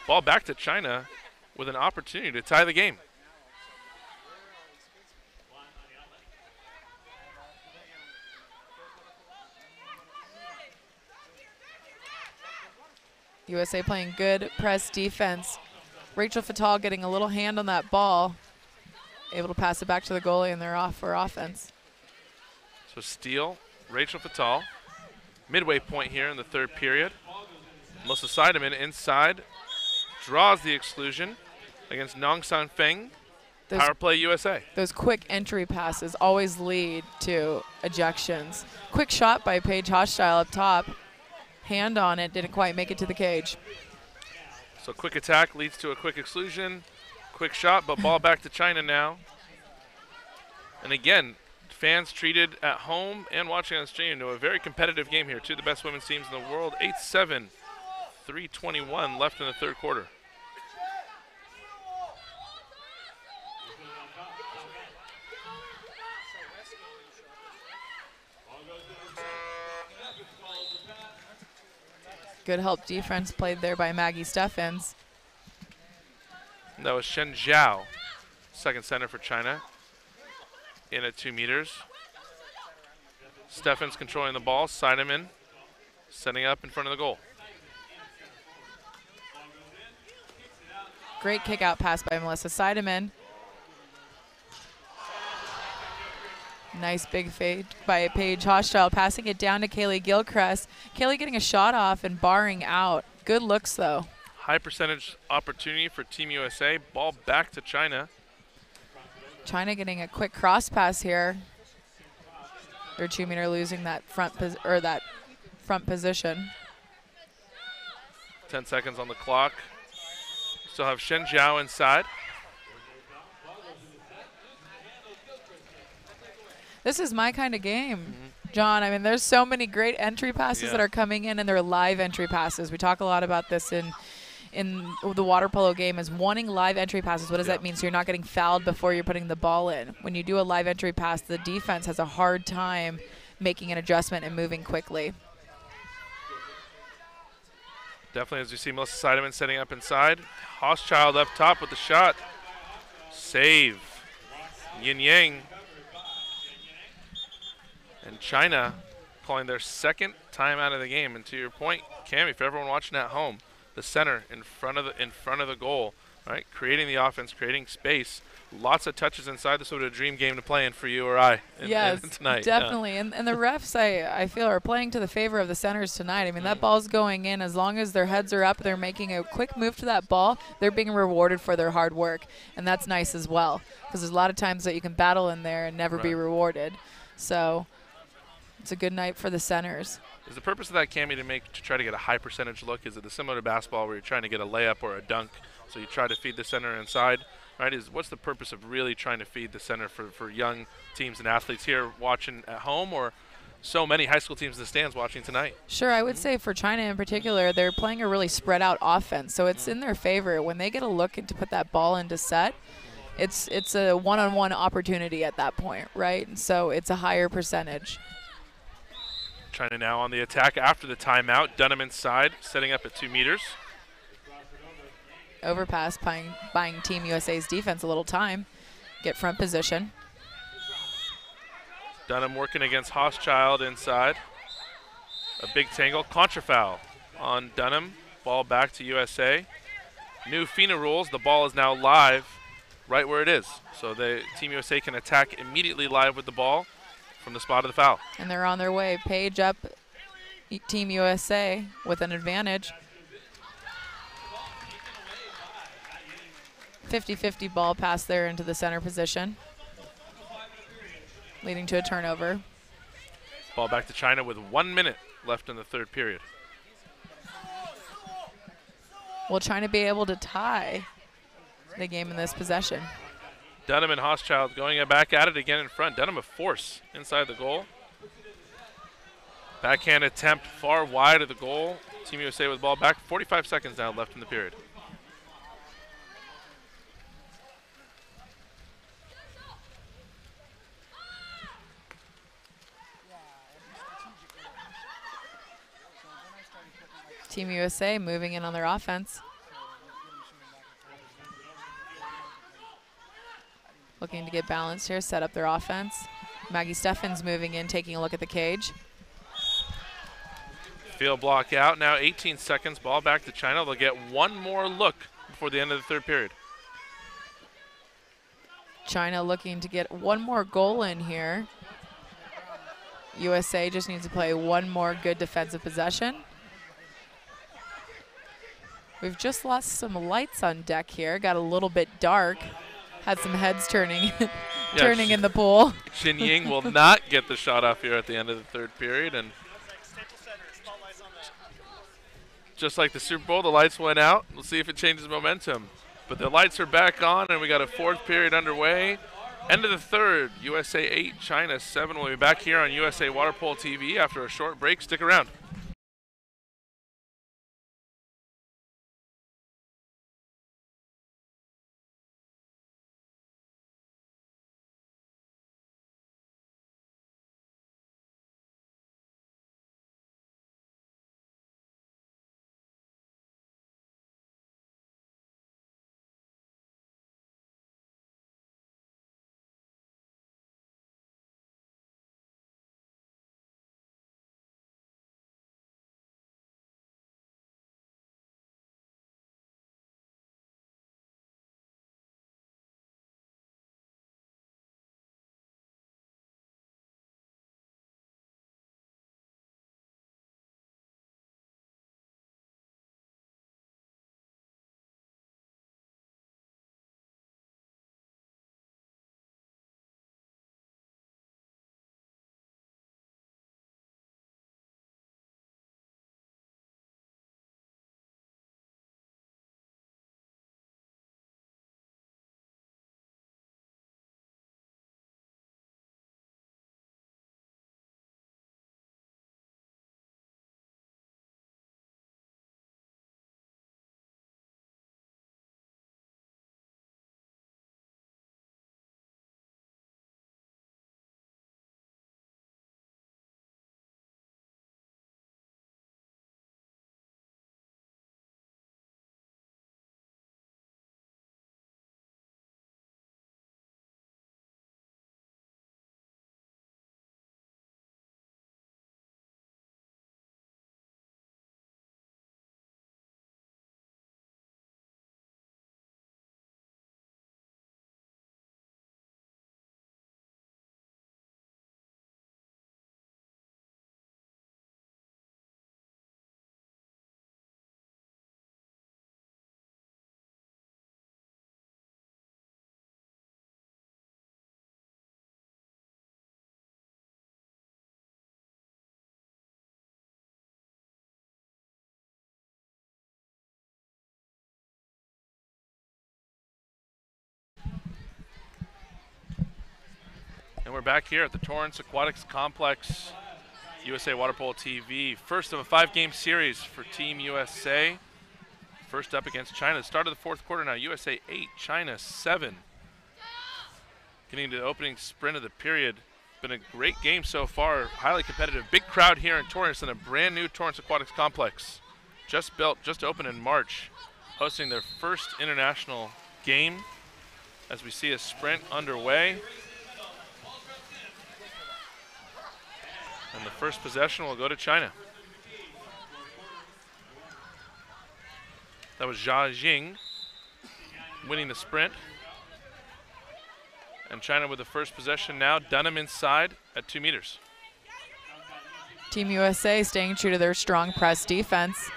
Ball back to China with an opportunity to tie the game. USA playing good press defense. Rachel Fatal getting a little hand on that ball, able to pass it back to the goalie, and they're off for offense. So steal, Rachel Fatal. Midway point here in the 3rd period. Melissa Seidemann inside, draws the exclusion against Nong San Feng. Power play USA. Those quick entry passes always lead to ejections. Quick shot by Paige Hochschild up top. Hand on it, didn't quite make it to the cage. So quick attack leads to a quick exclusion. Quick shot, but ball back to China now. And again, fans treated at home and watching on the stream to a very competitive game here. 2 of the best women's teams in the world. 8-7, 3:21 left in the 3rd quarter. Good help defense played there by Maggie Steffens. That was Shen Zhao, second center for China, in at 2 meters. Steffens controlling the ball. Seidemann setting up in front of the goal. Great kick out pass by Melissa Seidemann. Nice big fade by Paige Hochschild, passing it down to Kaylee Gilchrist. Kaylee getting a shot off and barring out. Good looks, though. High percentage opportunity for Team USA. Ball back to China. China getting a quick cross pass here. Their 2-meter losing that front position. 10 seconds on the clock. Still have Shen Zhao inside. This is my kind of game, John. I mean, there's so many great entry passes that are coming in, and they're live entry passes. We talk a lot about this in the water polo game, is wanting live entry passes. What does that mean? So you're not getting fouled before you're putting the ball in. When you do a live entry pass, the defense has a hard time making an adjustment and moving quickly. Definitely, as you see Melissa Seidemann setting up inside. Hochschild up top with the shot. Save Yin Yang and China calling their second time out of the game. And to your point, Cami, for everyone watching at home, the center in front of the goal, right? Creating the offense, creating space. Lots of touches inside. This would be a dream game to play in for you or I tonight. Definitely. Yeah. And the refs, I feel, are playing to the favor of the centers tonight. I mean, that ball's going in. As long as their heads are up, they're making a quick move to that ball, they're being rewarded for their hard work. And that's nice as well, because there's a lot of times that you can battle in there and never be rewarded. So it's a good night for the centers. Is the purpose of that, Cami, to try to get a high percentage look? Is it similar to basketball where you're trying to get a layup or a dunk, so you try to feed the center inside? Right? What's the purpose of really trying to feed the center for young teams and athletes here watching at home, or so many high school teams in the stands watching tonight? Sure, I would say for China in particular, they're playing a really spread out offense, so it's in their favor. When they get a look to put that ball into set, it's a one-on-one opportunity at that point, right? And so it's a higher percentage. China now on the attack after the timeout. Dunham inside, setting up at 2 meters. Overpass, buying Team USA's defense a little time. Get front position. Dunham working against Hochschild inside. A big tangle. Contra foul on Dunham. Ball back to USA. New FINA rules. The ball is now live right where it is. So the Team USA can attack immediately live with the ball from the spot of the foul. And they're on their way. Page up, Team USA with an advantage. 50-50 ball pass there into the center position, leading to a turnover. Ball back to China with 1 minute left in the third period. Will China be able to tie the game in this possession? Dunham and Hochschild going back at it again in front. Dunham a force inside the goal. Backhand attempt far wide of the goal. Team USA with ball back. 45 seconds now left in the period. Team USA moving in on their offense. Looking to get balanced here, set up their offense. Maggie Steffens moving in, taking a look at the cage. Field block out, now 18 seconds, ball back to China. They'll get one more look before the end of the third period. China looking to get one more goal in here. USA just needs to play one more good defensive possession. We've just lost some lights on deck here. Got a little bit dark. Had some heads turning turning in the pool. Xin Ying will not get the shot off here at the end of the third period. And just like the Super Bowl, the lights went out. We'll see if it changes momentum. But the lights are back on, and we got a fourth period underway. End of the third, USA 8, China 7. We'll be back here on USA Water Polo TV after a short break. Stick around. we're back here at the Torrance Aquatics Complex, USA Water Polo TV. First of a 5-game series for Team USA. First up against China. Start of the fourth quarter now. USA 8, China 7. Getting to the opening sprint of the period. Been a great game so far. Highly competitive. Big crowd here in Torrance in a brand new Torrance Aquatics Complex. Just built, just opened in March. Hosting their first international game as we see a sprint underway. And the first possession will go to China. That was Jia Jing winning the sprint. And China with the first possession now. Dunham inside at 2 meters. Team USA staying true to their strong press defense.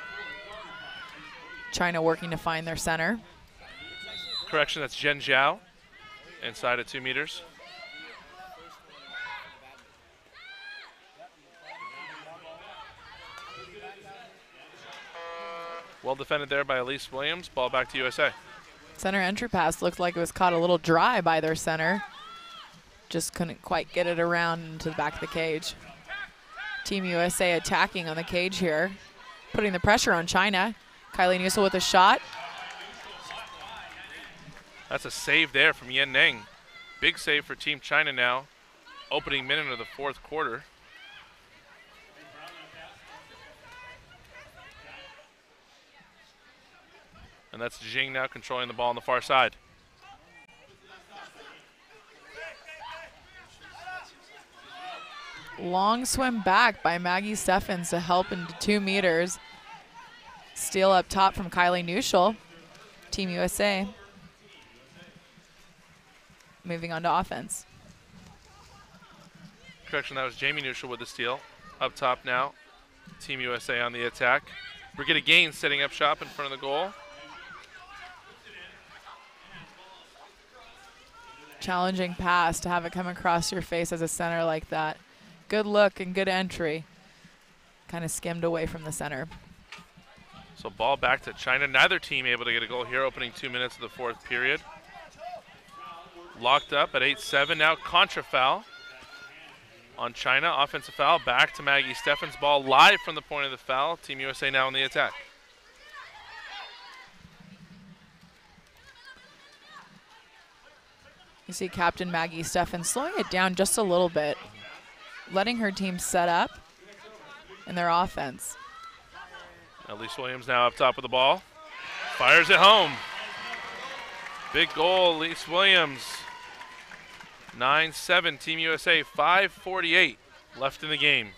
China working to find their center. Correction, that's Zhen Zhao inside at 2 meters. Well defended there by Elise Williams. Ball back to USA. Center entry pass looked like it was caught a little dry by their center. Just couldn't quite get it around into the back of the cage. Team USA attacking on the cage here, putting the pressure on China. Kylie Nussel with a shot. That's a save there from Yen Neng. Big save for Team China now. Opening minute of the fourth quarter. And that's Jing now controlling the ball on the far side. Long swim back by Maggie Steffens to help into 2 meters. Steal up top from Kylie Nussel. Team USA moving on to offense. Correction, that was Jamie Nussel with the steal. Up top now, Team USA on the attack. Brigitte Gaines setting up shop in front of the goal. Challenging pass to have it come across your face as a center like that. Good look and good entry. Kind of skimmed away from the center. So ball back to China. Neither team able to get a goal here, opening 2 minutes of the fourth period. Locked up at 8-7. Now contra foul on China. Offensive foul back to Maggie Steffens. Ball live from the point of the foul. Team USA now on the attack. You see Captain Maggie Steffens slowing it down just a little bit, letting her team set up in their offense. Elise Williams now up top of the ball. Fires it home. Big goal, Elise Williams. 9-7, Team USA, 5:48 left in the game.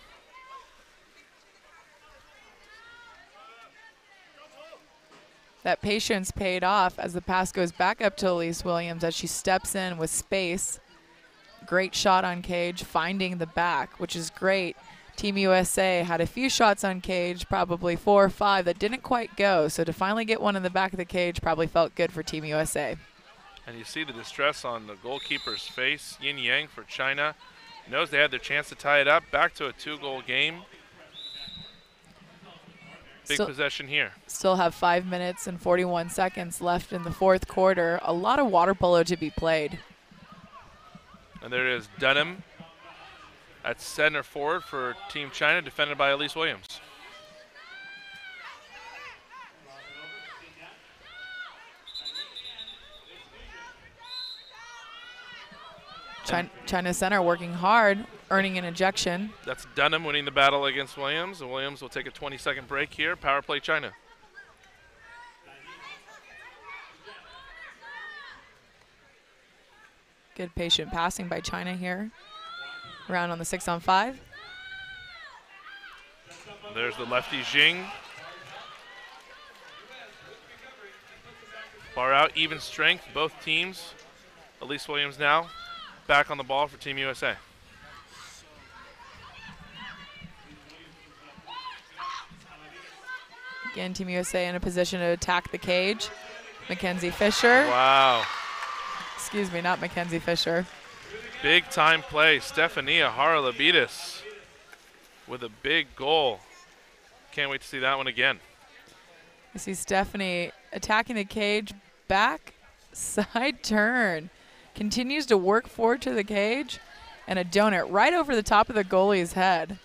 That patience paid off as the pass goes back up to Elise Williams as she steps in with space. Great shot on cage, finding the back, which is great. Team USA had a few shots on cage, probably 4 or 5 that didn't quite go. So to finally get one in the back of the cage probably felt good for Team USA. And you see the distress on the goalkeeper's face. Yin Yang for China. Knows they had their chance to tie it up. Back to a 2-goal game. Big possession here. Still have 5 minutes and 41 seconds left in the fourth quarter. A lot of water polo to be played. And there it is, Dunham at center forward for Team China, defended by Elise Williams. China center working hard, earning an ejection. That's Dunham winning the battle against Williams, and Williams will take a 20-second break here. Power play China. Good patient passing by China here. Around on the 6-on-5. There's the lefty Jing. Far out, even strength, both teams. Elise Williams now back on the ball for Team USA. Again, Team USA in a position to attack the cage. Mackenzie Fisher. Wow. Excuse me, not Mackenzie Fisher. Big time play. Stefania Haralabitis with a big goal. Can't wait to see that one again. You see Stephanie attacking the cage, back side turn. Continues to work forward to the cage and a donut right over the top of the goalie's head.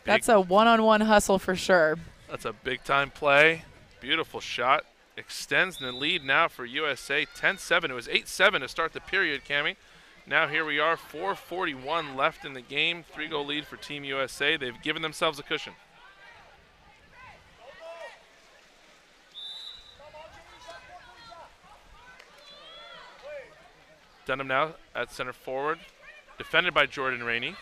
That's a one-on-one hustle for sure. That's a big-time play. Beautiful shot. Extends the lead now for USA, 10-7. It was 8-7 to start the period, Cammie. Now here we are, 4:41 left in the game. 3-goal lead for Team USA. They've given themselves a cushion. Dunham now at center forward, defended by Jordan Rainey.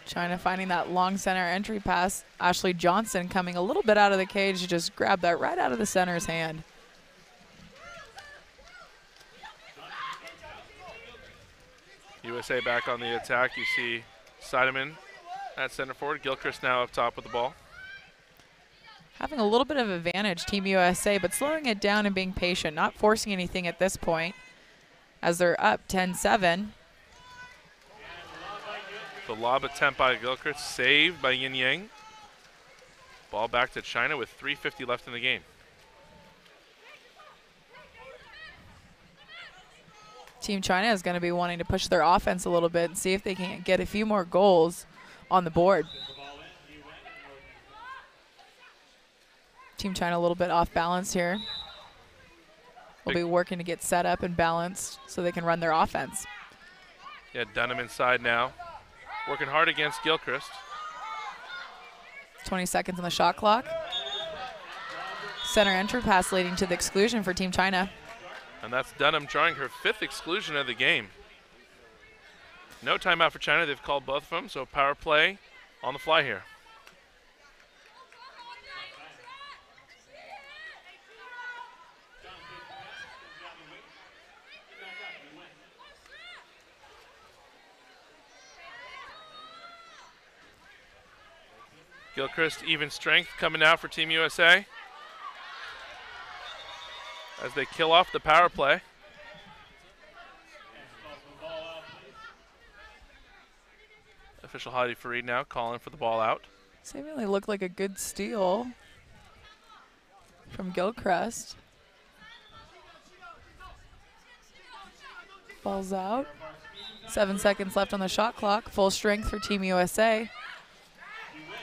China finding that long center entry pass. Ashley Johnson coming a little bit out of the cage to just grab that right out of the center's hand. USA back on the attack. You see Seidemann at center forward. Gilchrist now up top with the ball. Having a little bit of advantage, Team USA, but slowing it down and being patient, not forcing anything at this point as they're up 10-7. The lob attempt by Gilchrist, saved by Yin Yang. Ball back to China with 3:50 left in the game. Team China is going to be wanting to push their offense a little bit and see if they can get a few more goals on the board. Team China a little bit off balance here. We'll be working to get set up and balanced so they can run their offense. Yeah, Dunham inside now. Working hard against Gilchrist. 20 seconds on the shot clock. Center entry pass leading to the exclusion for Team China. And that's Dunham drawing her 5th exclusion of the game. No timeout for China. They've called both of them, so power play on the fly here. Gilchrist, even strength coming out for Team USA as they kill off the power play. Official Hadi Farid now calling for the ball out. Seemingly looked like a good steal from Gilchrist. Ball's out. 7 seconds left on the shot clock. Full strength for Team USA.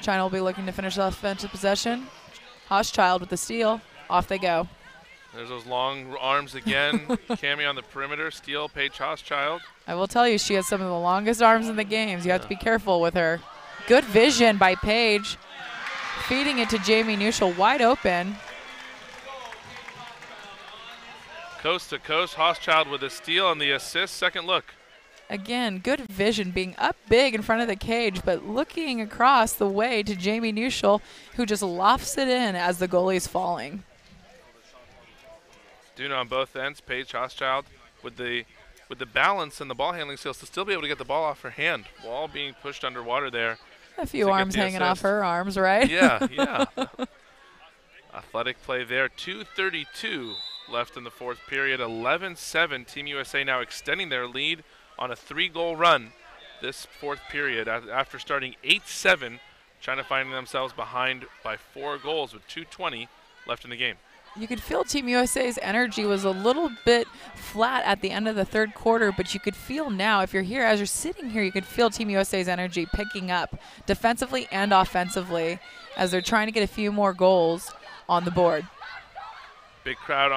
China will be looking to finish off offensive possession. Hochschild with the steal. Off they go. There's those long arms again. Cammie on the perimeter. Steal, Paige Hochschild. I will tell you, she has some of the longest arms in the games. You have to be careful with her. Good vision by Paige. Feeding it to Jamie Nuschel, wide open. Coast to coast. Hochschild with a steal and the assist. Second look. Again, good vision, being up big in front of the cage, but looking across the way to Jamie Nuschel, who just lofts it in as the goalie's falling. Doing on both ends. Paige Hochschild with the balance and the ball handling skills to still be able to get the ball off her hand while being pushed underwater there. A few arms hanging off her arms, right? Yeah, yeah. Athletic play there. 2:32 left in the 4th period. 11-7. Team USA now extending their lead on a 3-goal run this 4th period. After starting 8-7, China finding themselves behind by 4 goals with 2:20 left in the game. You could feel Team USA's energy was a little bit flat at the end of the 3rd quarter, but you could feel now, if you're here, as you're sitting here, you could feel Team USA's energy picking up defensively and offensively as they're trying to get a few more goals on the board. Big crowd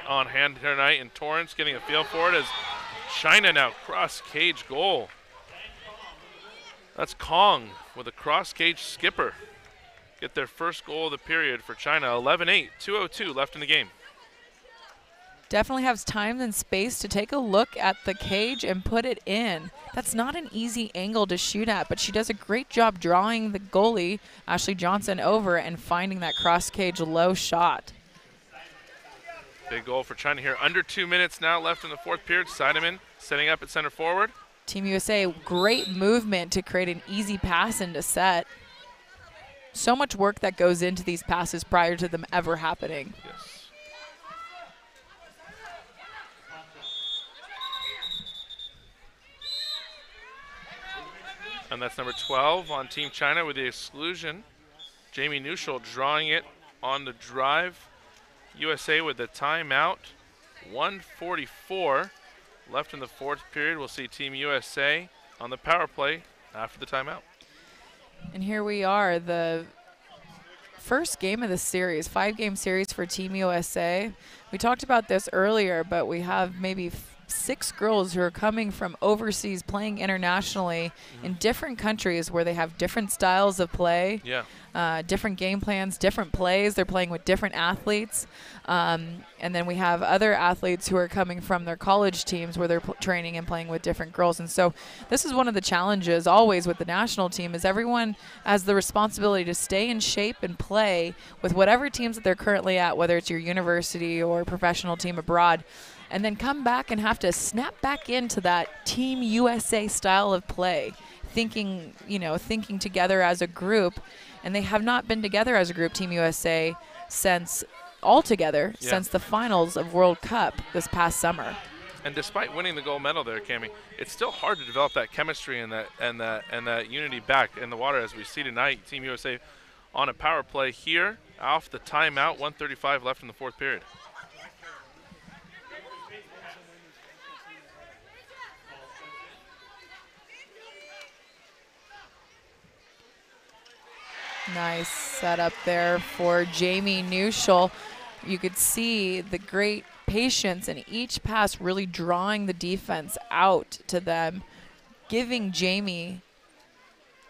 on hand tonight, and Torrance getting a feel for it as China now cross-cage goal. That's Kong with a cross-cage skipper. Get their first goal of the period for China. 11-8, 2:02 left in the game. Definitely has time and space to take a look at the cage and put it in. That's not an easy angle to shoot at, but she does a great job drawing the goalie, Ashley Johnson, over and finding that cross-cage low shot. Big goal for China here. Under 2 minutes now left in the 4th period. Seidemann setting up at center forward. Team USA, great movement to create an easy pass into set. So much work that goes into these passes prior to them ever happening. Yes. And that's number 12 on Team China with the exclusion. Jamie Nuschel drawing it on the drive. USA with the timeout 1:44 left in the fourth period. We'll see Team USA on the power play after the timeout. And here we are, the first game of the series, 5-game series for Team USA. We talked about this earlier, but we have maybe 6 girls who are coming from overseas playing internationally in different countries where they have different styles of play, different game plans, different plays. They're playing with different athletes. And then we have other athletes who are coming from their college teams where they're training and playing with different girls. And so this is one of the challenges always with the national team is everyone has the responsibility to stay in shape and play with whatever teams that they're currently at, whether it's your university or professional team abroad, and then come back and have to snap back into that Team USA style of play, thinking together as a group. And they have not been together as a group, Team USA, since the finals of World Cup this past summer. And despite winning the gold medal there, Cammie, it's still hard to develop that chemistry and that unity back in the water as we see tonight. Team USA on a power play here off the timeout, 1:35 left in the fourth period. Nice setup there for Jamie Neuschel. You could see the great patience in each pass, really drawing the defense out to them, giving Jamie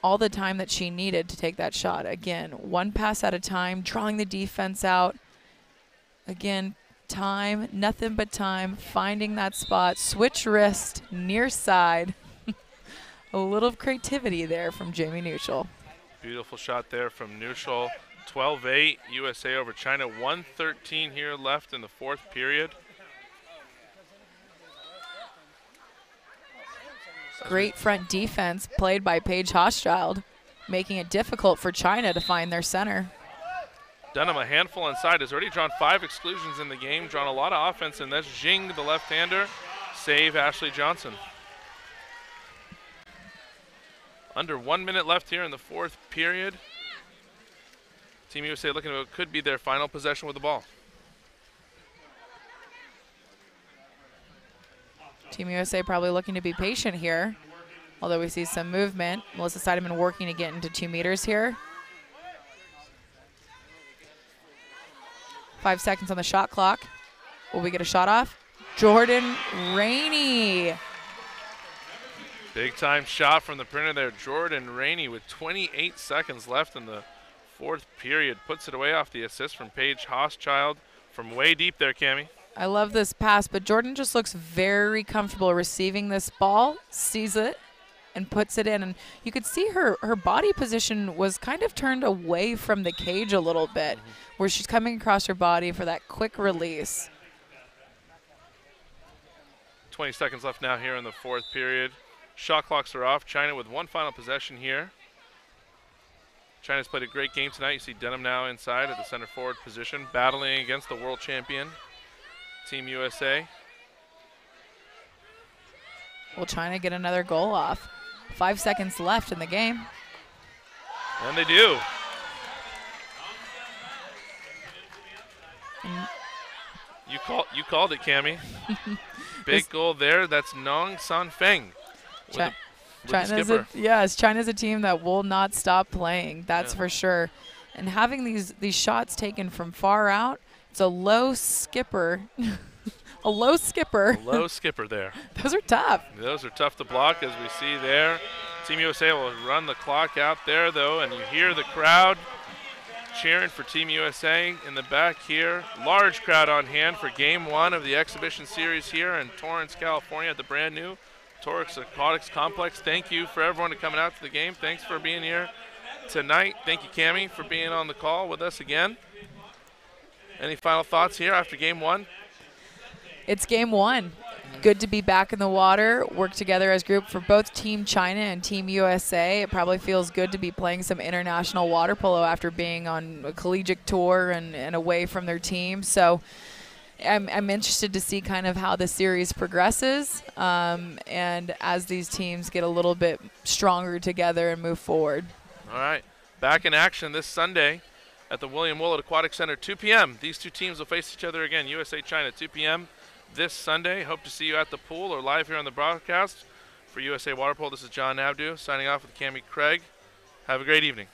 all the time that she needed to take that shot. Again, one pass at a time, drawing the defense out. Again, time, nothing but time, finding that spot, switch wrist, near side. A little creativity there from Jamie Neuschel. Beautiful shot there from Neuschel. 12-8, USA over China. 1:13 here left in the fourth period. Great front defense played by Paige Hochschild, making it difficult for China to find their center. Dunham, a handful inside, has already drawn 5 exclusions in the game, drawn a lot of offense, and that's Jing, the left-hander, save Ashley Johnson. Under 1 minute left here in the fourth period. Team USA looking at what could be their final possession with the ball. Team USA probably looking to be patient here, although we see some movement. Melissa Seidemann working to get into 2 meters here. 5 seconds on the shot clock. Will we get a shot off? Jordan Rainey. Big time shot from the perimeter there. Jordan Rainey with 28 seconds left in the fourth period. Puts it away off the assist from Paige Hochschild from way deep there, Cammie. I love this pass, but Jordan just looks very comfortable receiving this ball, sees it, and puts it in. And you could see her body position was kind of turned away from the cage a little bit, where she's coming across her body for that quick release. 20 seconds left now here in the fourth period. Shot clocks are off. China with 1 final possession here. China's played a great game tonight. You see Denham now inside at the center forward position, battling against the world champion, Team USA. Will China get another goal off? 5 seconds left in the game. And they do. You called it, Cammie. Big goal there. That's Nong San Feng. China's a team that will not stop playing. That's for sure. And having these shots taken from far out, it's a low skipper. A low skipper. A low skipper there. Those are tough. Those are tough to block, as we see there. Team USA will run the clock out there, though, and you hear the crowd cheering for Team USA in the back here. Large crowd on hand for Game 1 of the exhibition series here in Torrance, California at the brand new Torrance Aquatics Complex. Thank you for everyone coming out to the game. Thanks for being here tonight. Thank you, Cammie, for being on the call with us again. Any final thoughts here after Game 1? It's Game 1. Good to be back in the water, work together as a group for both Team China and Team USA. It probably feels good to be playing some international water polo after being on a collegiate tour and away from their team. So I'm interested to see kind of how the series progresses and as these teams get a little bit stronger together and move forward. All right, back in action this Sunday at the William Willett Aquatic Center, 2 p.m. These two teams will face each other again, USA-China, 2 p.m. this Sunday. Hope to see you at the pool or live here on the broadcast. For USA Water Polo, this is John Abdu signing off with Cammie Craig. Have a great evening.